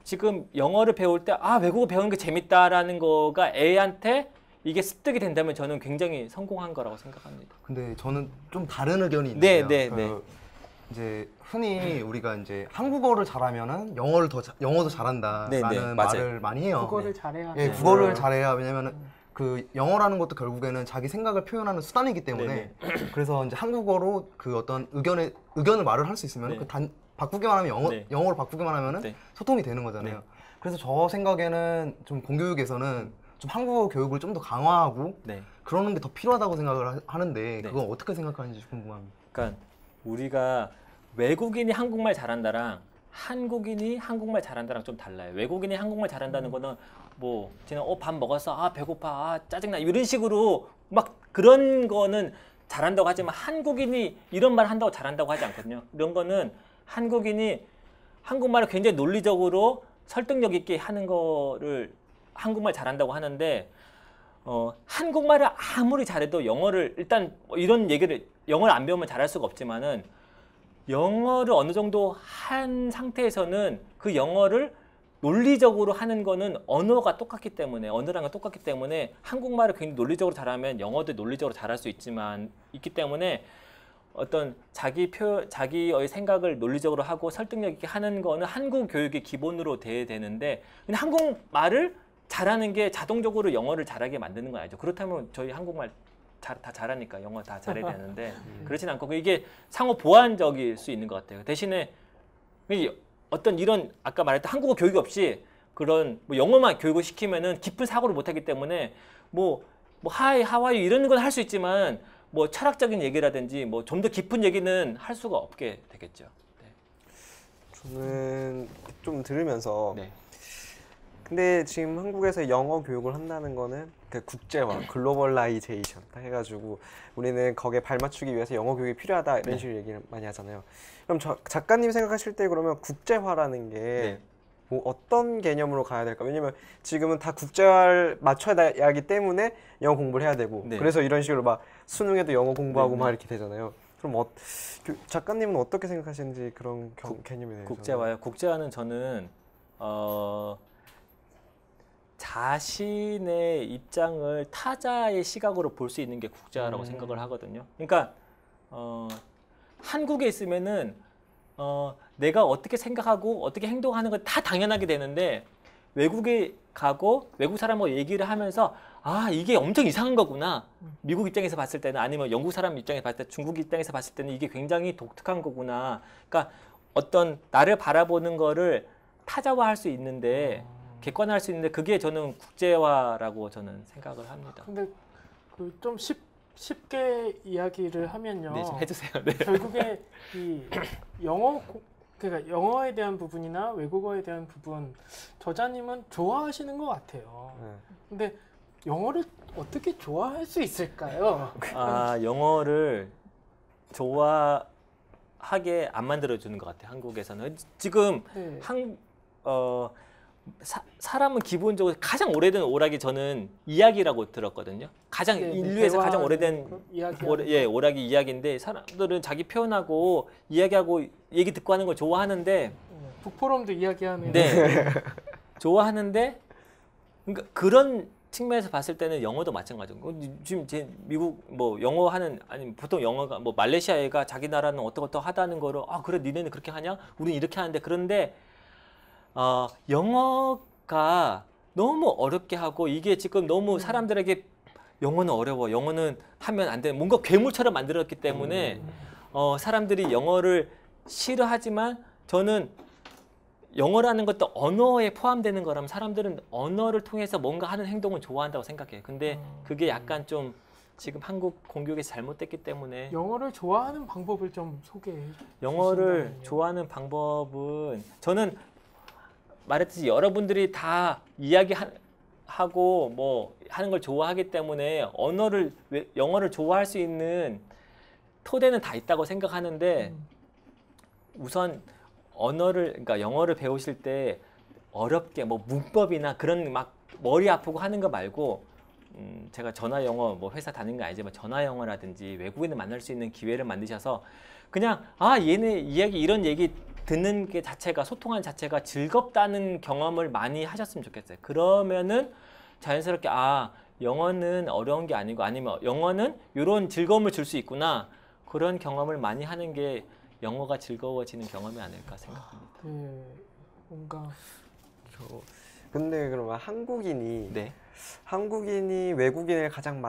지금 영어를 배울 때 외국어 배우는 게 재밌다라는 거가 애한테 이게 습득이 된다면 저는 굉장히 성공한 거라고 생각합니다. 근데 저는 좀 다른 의견이 네, 있는데요. 네. 이제 흔히 우리가 이제 한국어를 잘하면은 영어도 잘한다라는 네, 네, 말을 많이 해요. 국어를 잘해야 예, 돼. 국어를 잘해야 왜냐면은 그 영어라는 것도 결국에는 자기 생각을 표현하는 수단이기 때문에 그래서 이제 한국어로 그 어떤 의견을 말을 할 수 있으면 그 바꾸기만 하면 영어로 바꾸기만 하면은 소통이 되는 거잖아요. 그래서 저 생각에는 좀 공교육에서는 좀 한국어 교육을 좀 더 강화하고 그러는 게 더 필요하다고 생각을 하는데 그건 어떻게 생각하는지 궁금합니다. 그러니까 우리가 외국인이 한국말 잘한다랑 한국인이 한국말 잘한다랑 좀 달라요. 외국인이 한국말 잘한다는 거는 뭐 지난 밥 먹었어, 배고파, 짜증나 이런 식으로 막 그런 거는 잘한다고 하지만 한국인이 이런 말 한다고 잘한다고 하지 않거든요. 이런 거는 한국인이 한국말을 굉장히 논리적으로 설득력 있게 하는 거를 한국말 잘한다고 하는데 한국말을 아무리 잘해도 영어를 일단 이런 얘기를 영어를 안 배우면 잘할 수가 없지만은 영어를 어느 정도 한 상태에서는 그 영어를 논리적으로 하는 거는 언어가 똑같기 때문에 언어랑은 똑같기 때문에 한국말을 굉장히 논리적으로 잘하면 영어도 논리적으로 잘할 수 있기 때문에 어떤 자기의 생각을 논리적으로 하고 설득력 있게 하는 거는 한국 교육의 기본으로 돼야 되는데 근데 한국말을 잘하는 게 자동적으로 영어를 잘하게 만드는 건 아니죠. 그렇다면 저희 한국말 다 잘하니까 영어 다 잘해야 되는데 그렇진 않고 이게 상호 보완적일 수 있는 것 같아요. 대신에 어떤 이런 아까 말했던 한국어 교육 없이 그런 뭐 영어만 교육을 시키면은 깊은 사고를 못하기 때문에 뭐 하이 하와이 이런 건 할 수 있지만 뭐 철학적인 얘기라든지 뭐 좀 더 깊은 얘기는 할 수가 없게 되겠죠. 저는 좀 들으면서 근데 지금 한국에서 영어 교육을 한다는 거는 그 국제화, 글로벌라이제이션 딱 해가지고 우리는 거기에 발맞추기 위해서 영어 교육이 필요하다 이런 식으로 얘기를 많이 하잖아요. 그럼 작가님 생각하실 때 그러면 국제화라는 게 뭐 어떤 개념으로 가야 될까? 왜냐면 지금은 다 국제화를 맞춰야 하기 때문에 영어 공부를 해야 되고 그래서 이런 식으로 막 수능에도 영어 공부하고 막 이렇게 되잖아요. 그럼 작가님은 어떻게 생각하시는지 그런 개념에 대해서. 국제화요? 국제화는 저는 자신의 입장을 타자의 시각으로 볼 수 있는 게 국제화라고 생각을 하거든요. 그러니까 한국에 있으면은 내가 어떻게 생각하고 어떻게 행동하는 건 다 당연하게 되는데 외국에 가고 외국 사람하고 얘기를 하면서 아 이게 엄청 이상한 거구나. 미국 입장에서 봤을 때는 아니면 영국 사람 입장에서 봤을 때 중국 입장에서 봤을 때는 이게 굉장히 독특한 거구나. 그러니까 어떤 나를 바라보는 거를 타자화할 수 있는데 객관화할 수 있는데 그게 저는 국제화라고 저는 생각을 합니다. 근데 그 좀 쉽게 이야기를 하면요. 네, 좀 해주세요. 네. 결국에 이 그러니까 영어에 대한 부분이나 외국어에 대한 부분 저자님은 좋아하시는 것 같아요. 근데 영어를 어떻게 좋아할 수 있을까요? 아 영어를 좋아하게 안 만들어주는 것 같아요. 한국에서는 지금 네. 사람은 기본적으로 가장 오래된 오락이 저는 이야기라고 들었거든요. 가장 인류에서 가장 오래된 오락이 이야기인데 사람들은 자기 표현하고 이야기하고 얘기 듣고 하는 걸 좋아하는데 북포럼도 이야기하는 네. 좋아하는데 그러니까 그런 측면에서 봤을 때는 영어도 마찬가지고 지금 제 미국 뭐 영어 하는 아니 보통 영어가 뭐 말레이시아 애가 자기 나라는 어떻게 하다는 거를 아 그래 니네는 그렇게 하냐? 우린 이렇게 하는데 그런데 영어가 너무 어렵게 하고 이게 지금 너무 사람들에게 영어는 어려워. 영어는 하면 안 돼. 뭔가 괴물처럼 만들었기 때문에 사람들이 영어를 싫어하지만 저는 영어라는 것도 언어에 포함되는 거라면 사람들은 언어를 통해서 뭔가 하는 행동을 좋아한다고 생각해요. 근데 그게 약간 좀 지금 한국 공교육에서 잘못됐기 때문에 영어를 좋아하는 방법을 좀 소개해 영어를 주신다면요. 좋아하는 방법은 저는 말했듯이 여러분들이 다 이야기하고 뭐 하는 걸 좋아하기 때문에 영어를 좋아할 수 있는 토대는 다 있다고 생각하는데 우선 그러니까 영어를 배우실 때 어렵게 뭐 문법이나 그런 막 머리 아프고 하는 거 말고 제가 전화 영어 뭐 회사 다니는 거 아니지만 전화 영어라든지 외국인을 만날 수 있는 기회를 만드셔서 그냥 얘네 이런 얘기 듣는 게 자체가 소통하는 자체가 즐겁다는 경험을 많이 하셨으면 좋겠어요. 그러면은 자연스럽게 영어는 어려운 게 아니고 아니면 영어는 이런 즐거움을 줄 수 있구나. 그런 경험을 많이 하는 게 영어가 즐거워지는 경험이 아닐까 생각합니다. 네, 뭔가 근데 그러면 한국인이 외국인을 가장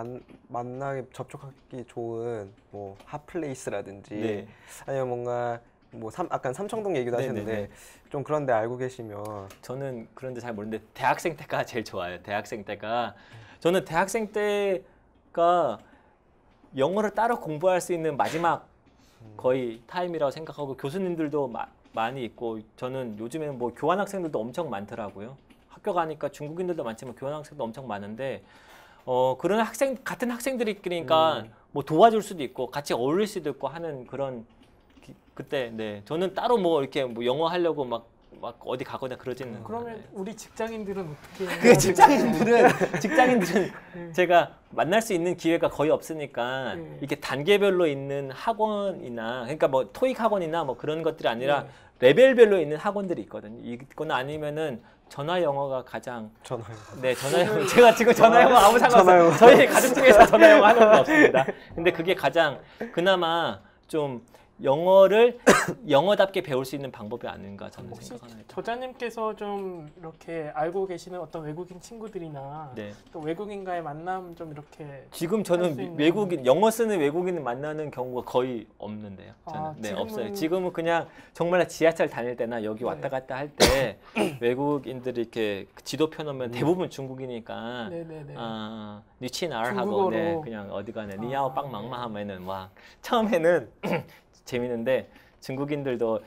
만나게 접촉하기 좋은 뭐 핫플레이스라든지 네. 아니면 뭔가 뭐 아까 삼청동 얘기도 하셨는데 네네네. 좀 그런데 알고 계시면 저는 그런데 잘 모르는데 대학생 때가 제일 좋아요. 대학생 때가 저는 대학생 때가 영어를 따로 공부할 수 있는 마지막 거의 타임이라고 생각하고 교수님들도 많이 있고 저는 요즘에는 뭐 교환학생들도 엄청 많더라고요. 학교 가니까 중국인들도 많지만 교환학생도 엄청 많은데 그런 같은 학생들이니까 뭐 도와줄 수도 있고 같이 어울릴 수도 있고 하는 그런 그때 네 저는 따로 뭐 이렇게 뭐 영어 하려고 막 어디 가거나 그러지는 그러면 않아요. 우리 직장인들은 어떻게 그 직장인들은 제가 만날 수 있는 기회가 거의 없으니까 이렇게 단계별로 있는 학원이나 그러니까 뭐 토익 학원이나 뭐 그런 것들이 아니라 레벨별로 있는 학원들이 있거든요. 이거나 아니면은 전화 영어가 가장 전화 영어 제가 지금 전화 영어 아무 상관없어요. 저희 가족 중에서 전화 영어 하는 분 없습니다. 근데 그게 가장 그나마 좀 영어를 영어답게 배울 수 있는 방법이 아닌가 저는 생각합니다. 저자님께서 좀 이렇게 알고 계시는 어떤 외국인 친구들이나 또 외국인과의 만남 좀 이렇게 지금 저는 영어 쓰는 외국인을 만나는 경우가 거의 없는데요. 저는 없어요. 지금은 그냥 정말 지하철 다닐 때나 여기 왔다 갔다 할 때 외국인들이 이렇게 지도 펴놓으면 대부분 중국이니까 니치나르 하고 그냥 어디 가네 니야오 빵망마 하면은 막 처음에는 재밌는데 중국인들도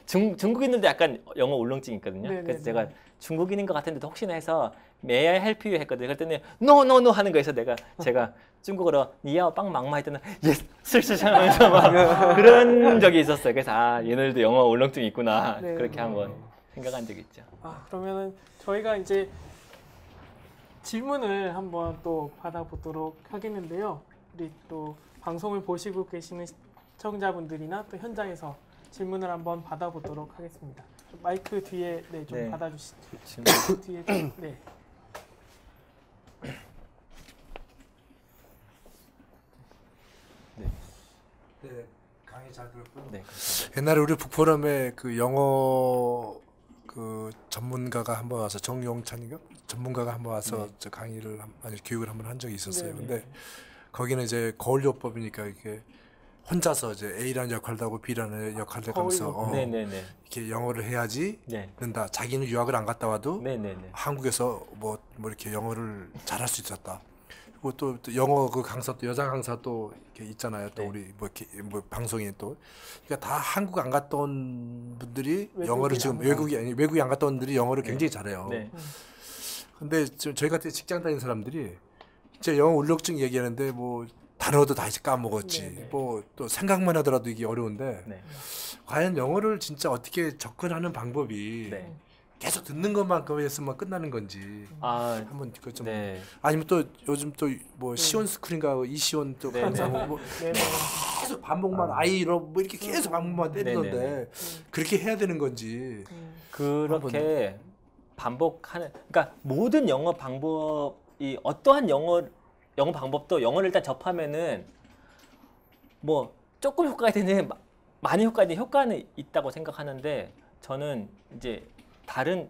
약간 영어 울렁증이 있거든요. 그래서 제가 중국인인 것 같은데 혹시나 해서 May I help you 했거든요. 그랬더니 No no no 하는 거에서 제가 중국어로 니야오 빵망마 했더니 예스 슬슬 하면서 막 그런 적이 있었어요. 그래서 얘네들도 영어 울렁증이 있구나 그렇게 한번 생각한 적이 있죠. 그러면은 저희가 이제 질문을 한번 또 받아보도록 하겠는데요. 우리 또 방송을 보시고 계시는 시청자분들이나 또 현장에서 질문을 한번 받아보도록 하겠습니다. 마이크 뒤에 좀 받아주시죠. 뒤에 네. 강의 잘 들었고요. 옛날에 우리 북포럼에 그 영어 그 전문가가 한번 와서 정용찬인가 전문가가 한번 와서 네. 저 강의를 아니 교육을 한번 한 적이 있었어요. 네, 근데 네. 거기는 이제 거울요법이니까 이게 혼자서 이제 A라는 역할도 하고 B라는 역할도 하면서 네네네. 이렇게 영어를 해야지 네. 는다. 자기는 유학을 안 갔다 와도 네네네. 한국에서 뭐 이렇게 영어를 잘할 수 있었다. 그리고 또 영어 그 강사 또 여자 강사 또 이렇게 있잖아요. 또 네. 우리 뭐 방송에 또 그러니까 다 한국 안 갔다 온 분들이 영어를 지금 외국이 안 갔다 온 분들이 영어를 굉장히 잘해요. 네. 근데 저희 같은 직장 다니는 사람들이 진짜 영어 울력증 얘기하는데 뭐 단어도 다 이제 까먹었지. 네네. 뭐 또 생각만 하더라도 이게 어려운데 네. 과연 영어를 진짜 어떻게 접근하는 방법이 네. 계속 듣는 것만큼 했으면 끝나는 건지 아, 한번 그 좀 네. 아니면 또 요즘 또 뭐 시온 스쿨인가 이시온 또 네, 강사 네. 뭐 네네. 계속 반복만 아이로 뭐 이렇게 계속 반복만 때리던데 네, 네, 그렇게 해야 되는 건지 그렇게 반복하는 그러니까 모든 영어 방법이 어떠한 영어 방법도 영어를 일단 접하면은 뭐 조금 효과가 되는 많이 효과가 되는 효과는 있다고 생각하는데 저는 이제 다른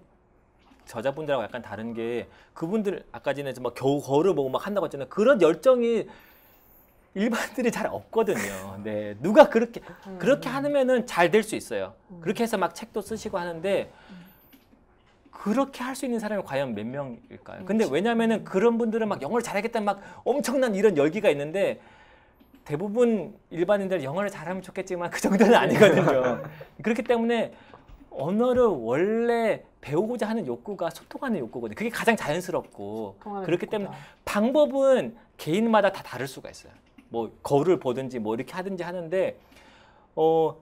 저자분들하고 약간 다른 게 그분들 아까 전에 막 겨우 거울을 보고 막 한다고 했잖아요. 그런 열정이 일반들이 잘 없거든요. 네, 누가 그렇게 하면은 잘 될 수 있어요. 그렇게 해서 막 책도 쓰시고 하는데 그렇게 할 수 있는 사람이 과연 몇 명일까요? 근데 왜냐면은 그런 분들은 막 영어를 잘하겠다는 막 엄청난 이런 열기가 있는데 대부분 일반인들 영어를 잘하면 좋겠지만 그 정도는 아니거든요. 그렇기 때문에 언어를 원래 배우고자 하는 욕구가 소통하는 욕구거든요. 그게 가장 자연스럽고 그렇기 때문에 방법은 개인마다 다 다를 수가 있어요. 뭐 거울을 보든지 뭐 이렇게 하든지 하는데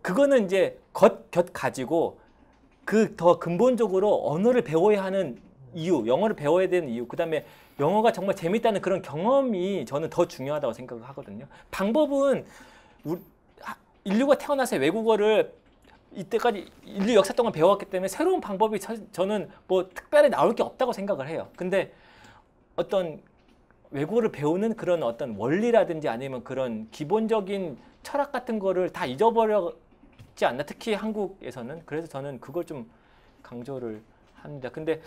그거는 이제 겉 가지고 그 더 근본적으로 언어를 배워야 하는 이유, 영어를 배워야 되는 이유, 그다음에 영어가 정말 재밌다는 그런 경험이 저는 더 중요하다고 생각을 하거든요. 방법은 인류가 태어나서 외국어를 이때까지 인류 역사 동안 배워왔기 때문에 새로운 방법이 저는 뭐 특별히 나올 게 없다고 생각을 해요. 근데 어떤 외국어를 배우는 그런 어떤 원리라든지 아니면 그런 기본적인 철학 같은 거를 다 잊어버렸지 않나, 특히 한국에서는. 그래서 저는 그걸 좀 강조를 합니다. 근데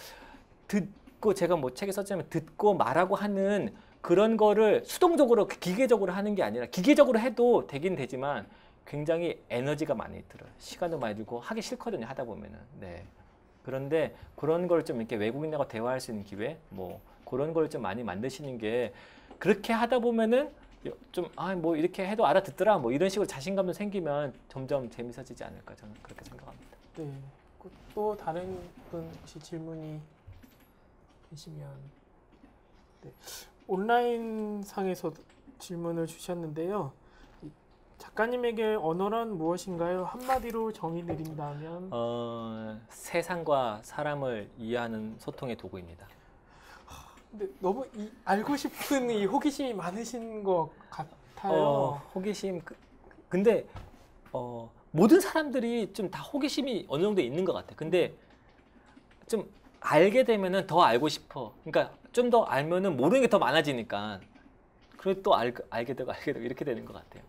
듣고 제가 뭐 책에 썼지만 듣고 말하고 하는 그런 거를 수동적으로 기계적으로 하는 게 아니라 기계적으로 해도 되긴 되지만 굉장히 에너지가 많이 들어요. 시간도 많이 들고 하기 싫거든요. 하다 보면은. 네. 그런데 그런 걸 좀 이렇게 외국인하고 대화할 수 있는 기회, 뭐 그런 걸 좀 많이 만드시는 게 그렇게 하다 보면은 좀 뭐 이렇게 해도 알아듣더라 뭐 이런 식으로 자신감도 생기면 점점 재밌어지지 않을까 저는 그렇게 생각합니다. 네. 또 다른 분 혹시 질문이 계시면 네. 온라인 상에서 질문을 주셨는데요. 작가님에게 언어란 무엇인가요? 한마디로 정의 내린다면 세상과 사람을 이해하는 소통의 도구입니다. 근데 너무 알고 싶은 이 호기심이 많으신 것 같아요. 호기심 근데 모든 사람들이 좀 다 호기심이 어느 정도 있는 것 같아요. 근데 좀 알게 되면은 더 알고 싶어. 그러니까 좀 더 알면은 모르는 게 더 많아지니까. 그리고 또 알게 되고 이렇게 되는 것 같아요.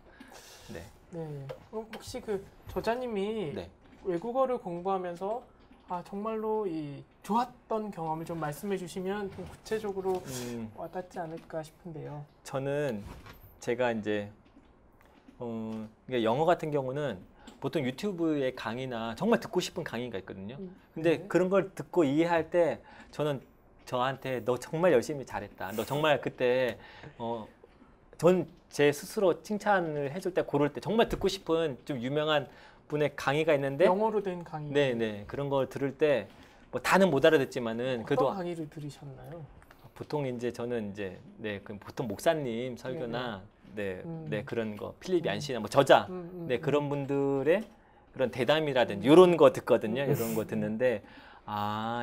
네. 네. 혹시 그 저자님이 네. 외국어를 공부하면서 정말로 이 좋았던 경험을 좀 말씀해 주시면 좀 구체적으로 와닿지 않을까 싶은데요. 저는 제가 이제 그러니까 영어 같은 경우는 보통 유튜브의 강의나 정말 듣고 싶은 강의가 있거든요. 근데 네. 그런 걸 듣고 이해할 때 저는 저한테 너 정말 열심히 잘했다. 너 정말 그때 전 제 스스로 칭찬을 해줄 때 고를 때 정말 듣고 싶은 좀 유명한 분의 강의가 있는데 영어로 된 강의. 네네 그런 걸 들을 때 뭐 다는 못 알아듣지만은 그래도 어떤 강의를 들으셨나요? 보통 이제 저는 이제 보통 목사님 설교나 네 그런 거 필립 얀시나 뭐 저자 그런 분들의 그런 대담이라든지 이런 거 듣거든요. 이런 거 듣는데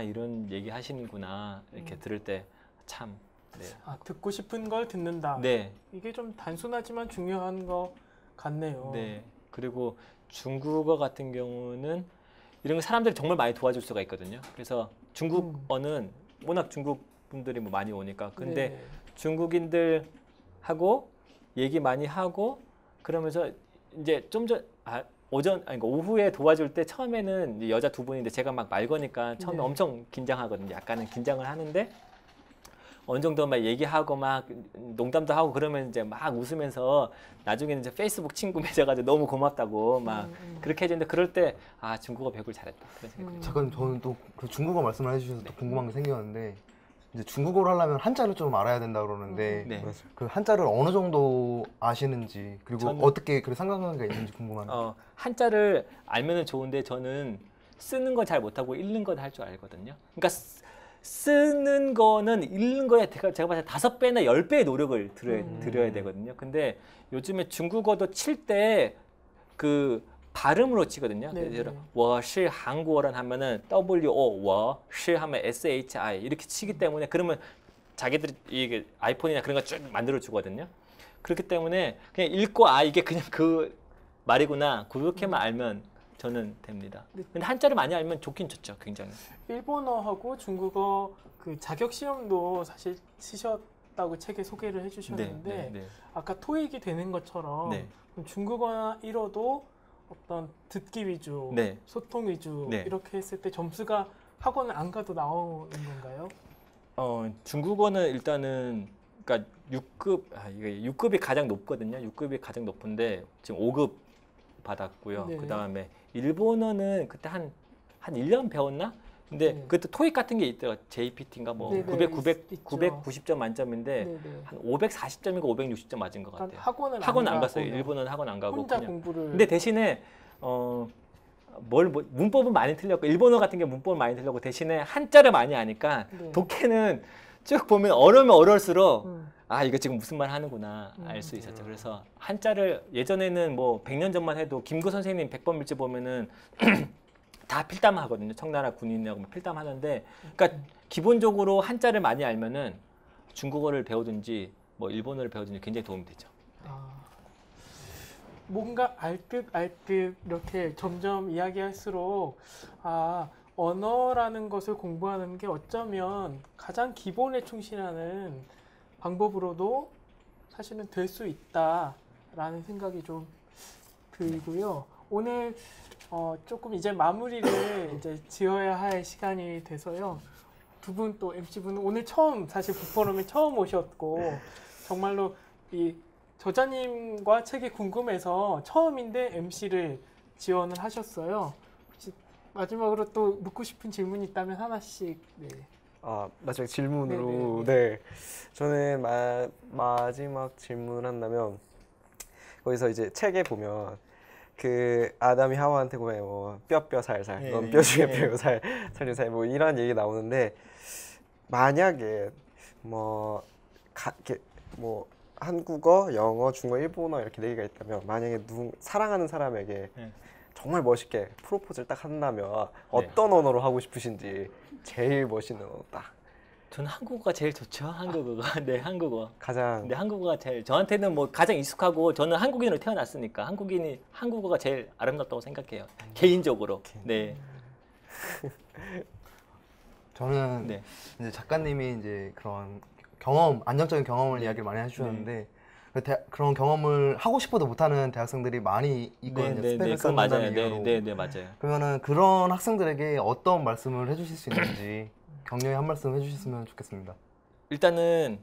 이런 얘기 하시는구나 이렇게 들을 때 참. 네. 듣고 싶은 걸 듣는다. 네. 이게 좀 단순하지만 중요한 것 같네요. 네. 그리고 중국어 같은 경우는 이런 거 사람들이 정말 많이 도와줄 수가 있거든요. 그래서 중국어는 워낙 중국 분들이 뭐 많이 오니까. 근데 네. 중국인들하고 얘기 많이 하고 그러면서 이제 좀 전 오후에 도와줄 때 처음에는 이제 여자 두 분인데 제가 막 말 거니까 처음에 네. 엄청 긴장하거든요. 약간은 긴장을 하는데 어느 정도 막 얘기하고 막 농담도 하고 그러면 이제 막 웃으면서 나중에는 이제 페이스북 친구 맺어가지고 너무 고맙다고 막 그렇게 해주는데 그럴 때 아 중국어 배우길 잘했다 그런 생각이 잠깐 저는 또 그 중국어 말씀을 해주셔서 또 궁금한 게 생겼는데 이제 중국어를 하려면 한자를 좀 알아야 된다 그러는데 네. 그 한자를 어느 정도 아시는지 그리고 저는- 어떻게 그 상관관계가 있는지 궁금합니다. 한자를 알면은 좋은데 저는 쓰는 건 잘 못하고 읽는 건 할 줄 알거든요. 그러니까 쓰는 거는 읽는 거에 제가 봤을 때 5배나 10배의 노력을 들여야 되거든요. 근데 요즘에 중국어도 칠 때 그 발음으로 치거든요. 네, 그래서 네. 我是韩国人 하면은 WO 我是하면 SHI 이렇게 치기 때문에 그러면 자기들이 이게 아이폰이나 그런 거 쭉 만들어 주거든요. 그렇기 때문에 그냥 읽고 아 이게 그냥 그 말이구나 그렇게만 알면 저는 됩니다. 근데 한자를 많이 알면 좋긴 좋죠, 굉장히. 일본어하고 중국어 그 자격 시험도 사실 치셨다고 책에 소개를 해주셨는데 아까 토익이 되는 것처럼 네. 그럼 중국어나 일어도 어떤 듣기 위주, 네. 소통 위주 네. 이렇게 했을 때 점수가 학원을 안 가도 나오는 건가요? 중국어는 일단은 그러니까 6급 이게 6급이 가장 높거든요. 6급이 가장 높은데 지금 5급 받았고요. 네. 그다음에 일본어는 그때 한 1년 배웠나? 근데 네. 그때 토익 같은 게 있더라고요. JPT인가 뭐 네, 네, 900 있죠. 990점 만점인데 네, 네. 한 540점인가 560점 맞은 것 그러니까 같아요. 학원은 학원 안 가고 갔어요. 일본어는 학원 안 가고 혼자 그냥. 공부를. 근데 대신에 문법은 많이 틀렸고 일본어 같은 게 문법을 많이 틀렸고 대신에 한자를 많이 하니까 네. 독해는 쭉 보면 어려우면 어려울수록 음. 아 이거 지금 무슨 말 하는구나 알 수 있었죠. 그래서 한자를 예전에는 뭐 100년 전만 해도 김구 선생님 100번 밀지 보면은 다 필담하거든요. 청나라 군인하고 필담하는데 그러니까 기본적으로 한자를 많이 알면은 중국어를 배우든지 뭐 일본어를 배우든지 굉장히 도움이 되죠. 뭔가 알듯 이렇게 점점 이야기할수록 언어라는 것을 공부하는 게 어쩌면 가장 기본에 충실하는 방법으로도 사실은 될 수 있다라는 생각이 좀 들고요. 오늘 조금 이제 마무리를 이제 지어야 할 시간이 돼서요. 두 분 또 MC분은 오늘 처음 사실 북포럼에 처음 오셨고 정말로 이 저자님과 책이 궁금해서 처음인데 MC를 지원을 하셨어요. 혹시 마지막으로 또 묻고 싶은 질문이 있다면 하나씩. 네. 마지막 질문으로 네네. 네. 저는 마지막 질문을 한다면 거기서 이제 책에 보면 그 아담이 하와한테 보면 뭐 뼈 살살, 넌 뼈 중에 뼈 살 중에 살 뭐 이런 얘기 나오는데 만약에 이렇게 뭐 한국어, 영어, 중국어, 일본어 이렇게 4개가 있다면 만약에 사랑하는 사람에게 정말 멋있게 프로포즈를 딱 한다면 어떤 언어로 하고 싶으신지 제일 멋있는 언어 딱. 저는 한국어가 제일 좋죠. 한국어가. 네, 한국어. 가장. 네, 한국어가 제일 저한테는 뭐 가장 익숙하고 저는 한국인으로 태어났으니까 한국어가 제일 아름답다고 생각해요. 개인적으로. 네. 저는 네. 이제 작가님이 이제 그런 안정적인 경험을 이야기를 많이 해주셨는데 그런 경험을 하고 싶어도 못하는 대학생들이 많이 있거든요. 스펙을 그건 맞아요. 이유로. 네, 맞아요. 그러면은 그런 학생들에게 어떤 말씀을 해주실 수 있는지 격려의 한 말씀 해주셨으면 좋겠습니다. 일단은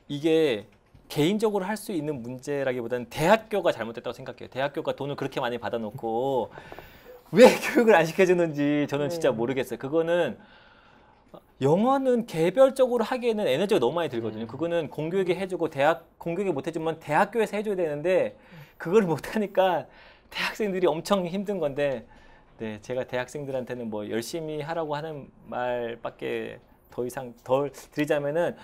이게 개인적으로 할 수 있는 문제라기보다는 대학교가 잘못됐다고 생각해요. 대학교가 돈을 그렇게 많이 받아놓고 왜 교육을 안 시켜주는지 저는 진짜 모르겠어요. 그거는 영어는 개별적으로 하기에는 에너지가 너무 많이 들거든요. 그거는 공교육에 해주고 공교육에 못 해주면 대학교에서 해줘야 되는데 그걸 못하니까 대학생들이 엄청 힘든 건데 네, 제가 대학생들한테는 뭐 열심히 하라고 하는 말밖에 더 이상 덜 드리자면은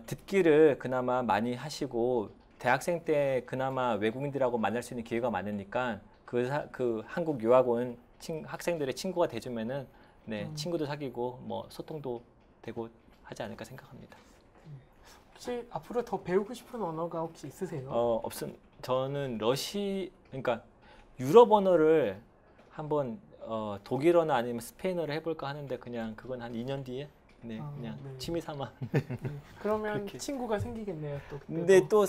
듣기를 그나마 많이 하시고 대학생 때 그나마 외국인들하고 만날 수 있는 기회가 많으니까 그 한국 유학원 학생들의 친구가 돼주면은 네, 친구도 사귀고 뭐 소통도 되고 하지 않을까 생각합니다. 혹시 앞으로 더 배우고 싶은 언어가 혹시 있으세요? 저는 그러니까 유럽 언어를 한번 독일어나 아니면 스페인어를 해볼까 하는데 그냥 그건 한 2년 뒤에 그냥 취미 삼아. 그러면 그렇게. 친구가 생기겠네요. 또. 근데 또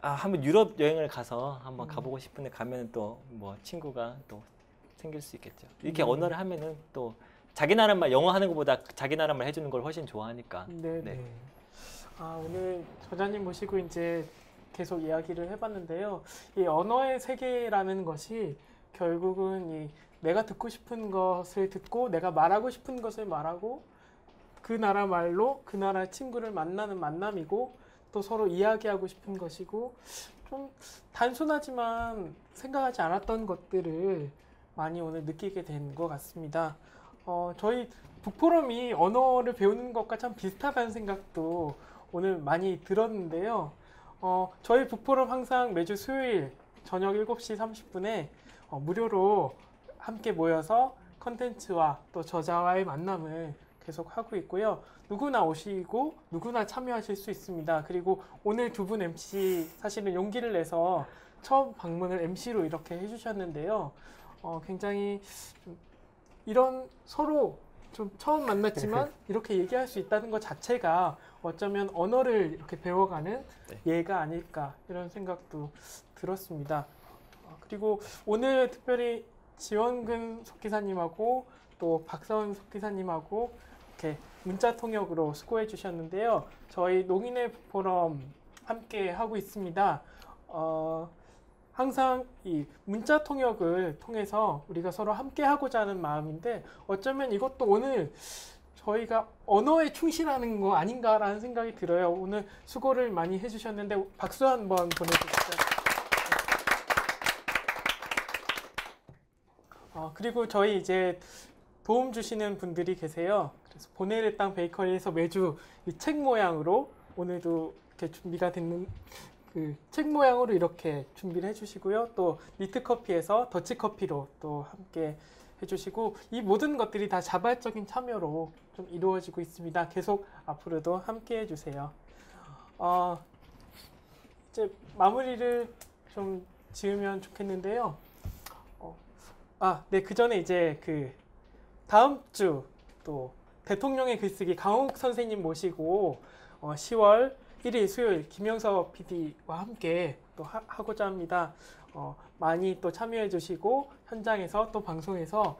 한번 유럽 여행을 가서 한번 가보고 싶은데 가면 또 뭐 친구가 또 생길 수 있겠죠. 이렇게 언어를 하면은 또 자기 나라말 영어 하는 것보다 자기 나라말 해주는 걸 훨씬 좋아하니까. 네. 오늘 저자님 모시고 이제 계속 이야기를 해봤는데요. 이 언어의 세계라는 것이 결국은 이 내가 듣고 싶은 것을 듣고 내가 말하고 싶은 것을 말하고 그 나라 말로 그 나라 친구를 만나는 만남이고 또 서로 이야기하고 싶은 것이고 좀 단순하지만 생각하지 않았던 것들을 많이 오늘 느끼게 된 것 같습니다. 저희 북포럼이 언어를 배우는 것과 참 비슷하다는 생각도 오늘 많이 들었는데요. 저희 북포럼 항상 매주 수요일 저녁 7시 30분에 무료로 함께 모여서 컨텐츠와 또 저자와의 만남을 계속 하고 있고요. 누구나 오시고 누구나 참여하실 수 있습니다. 그리고 오늘 두 분 MC 사실은 용기를 내서 처음 방문을 MC로 이렇게 해주셨는데요. 굉장히 좀 이런 서로 좀 처음 만났지만 이렇게 얘기할 수 있다는 것 자체가 어쩌면 언어를 이렇게 배워가는 예가 아닐까 이런 생각도 들었습니다. 그리고 오늘 특별히 지원근 속기사님하고 또 박서은 속기사님하고 이렇게 문자 통역으로 수고해 주셨는데요. 저희 농인의 포럼 함께 하고 있습니다. 항상 이 문자 통역을 통해서 우리가 서로 함께 하고자 하는 마음인데 어쩌면 이것도 오늘 저희가 언어에 충실하는 거 아닌가라는 생각이 들어요. 오늘 수고를 많이 해주셨는데 박수 한번 보내주시죠. 그리고 저희 이제 도움 주시는 분들이 계세요. 그래서 보네르 땅 베이커리에서 매주 이 책 모양으로 오늘도 이렇게 준비가 됐는 그 책 모양으로 이렇게 준비를 해주시고요. 또 니트커피에서 더치커피로 또 함께 해주시고 이 모든 것들이 다 자발적인 참여로 좀 이루어지고 있습니다. 계속 앞으로도 함께 해주세요. 이제 마무리를 좀 지으면 좋겠는데요. 네, 그 전에 이제 그 다음 주 또 대통령의 글쓰기 강홍욱 선생님 모시고 10월 1일 수요일 김영석 PD와 함께 또 하고자 합니다. 많이 또 참여해 주시고 현장에서 또 방송에서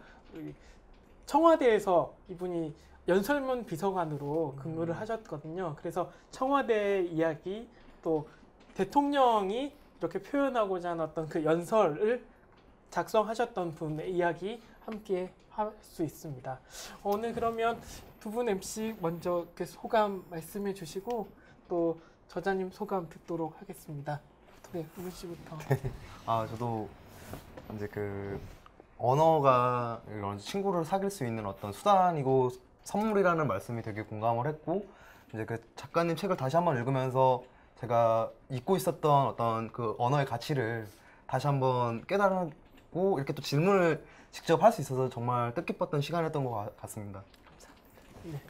청와대에서 이분이 연설문 비서관으로 근무를 하셨거든요. 그래서 청와대 이야기 또 대통령이 이렇게 표현하고자 하는 어떤 그 연설을 작성하셨던 분의 이야기 함께 할 수 있습니다. 오늘 그러면 두 분 MC 먼저 그 소감 말씀해 주시고 또 저자님 소감 듣도록 하겠습니다. 네, 우문 씨부터. 저도 이제 그 언어가 이런 친구를 사귈 수 있는 어떤 수단이고 선물이라는 말씀이 되게 공감을 했고 이제 그 작가님 책을 다시 한번 읽으면서 제가 잊고 있었던 어떤 그 언어의 가치를 다시 한번 깨달고 이렇게 또 질문을 직접 할 수 있어서 정말 뜻깊었던 시간이었던 것 같습니다. 네.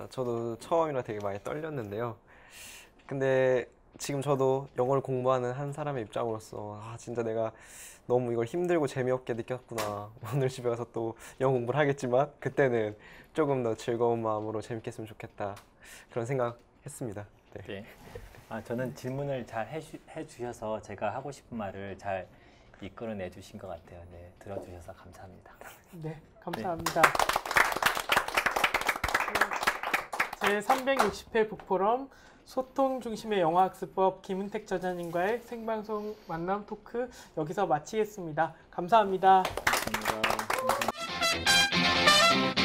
저도 처음이라 되게 많이 떨렸는데요. 근데 지금 저도 영어를 공부하는 한 사람의 입장으로서 진짜 내가 너무 이걸 힘들고 재미없게 느꼈구나. 오늘 집에 가서 또 영어 공부를 하겠지만 그때는 조금 더 즐거운 마음으로 재밌게 했으면 좋겠다. 그런 생각했습니다. 네. 저는 질문을 잘 해주셔서 제가 하고 싶은 말을 잘 이끌어내 주신 것 같아요. 네, 들어주셔서 감사합니다. 네, 감사합니다. 제 360회 북포럼 소통 중심의 영어학습법 김은택 저자님과의 생방송 만남 토크 여기서 마치겠습니다. 감사합니다. 감사합니다.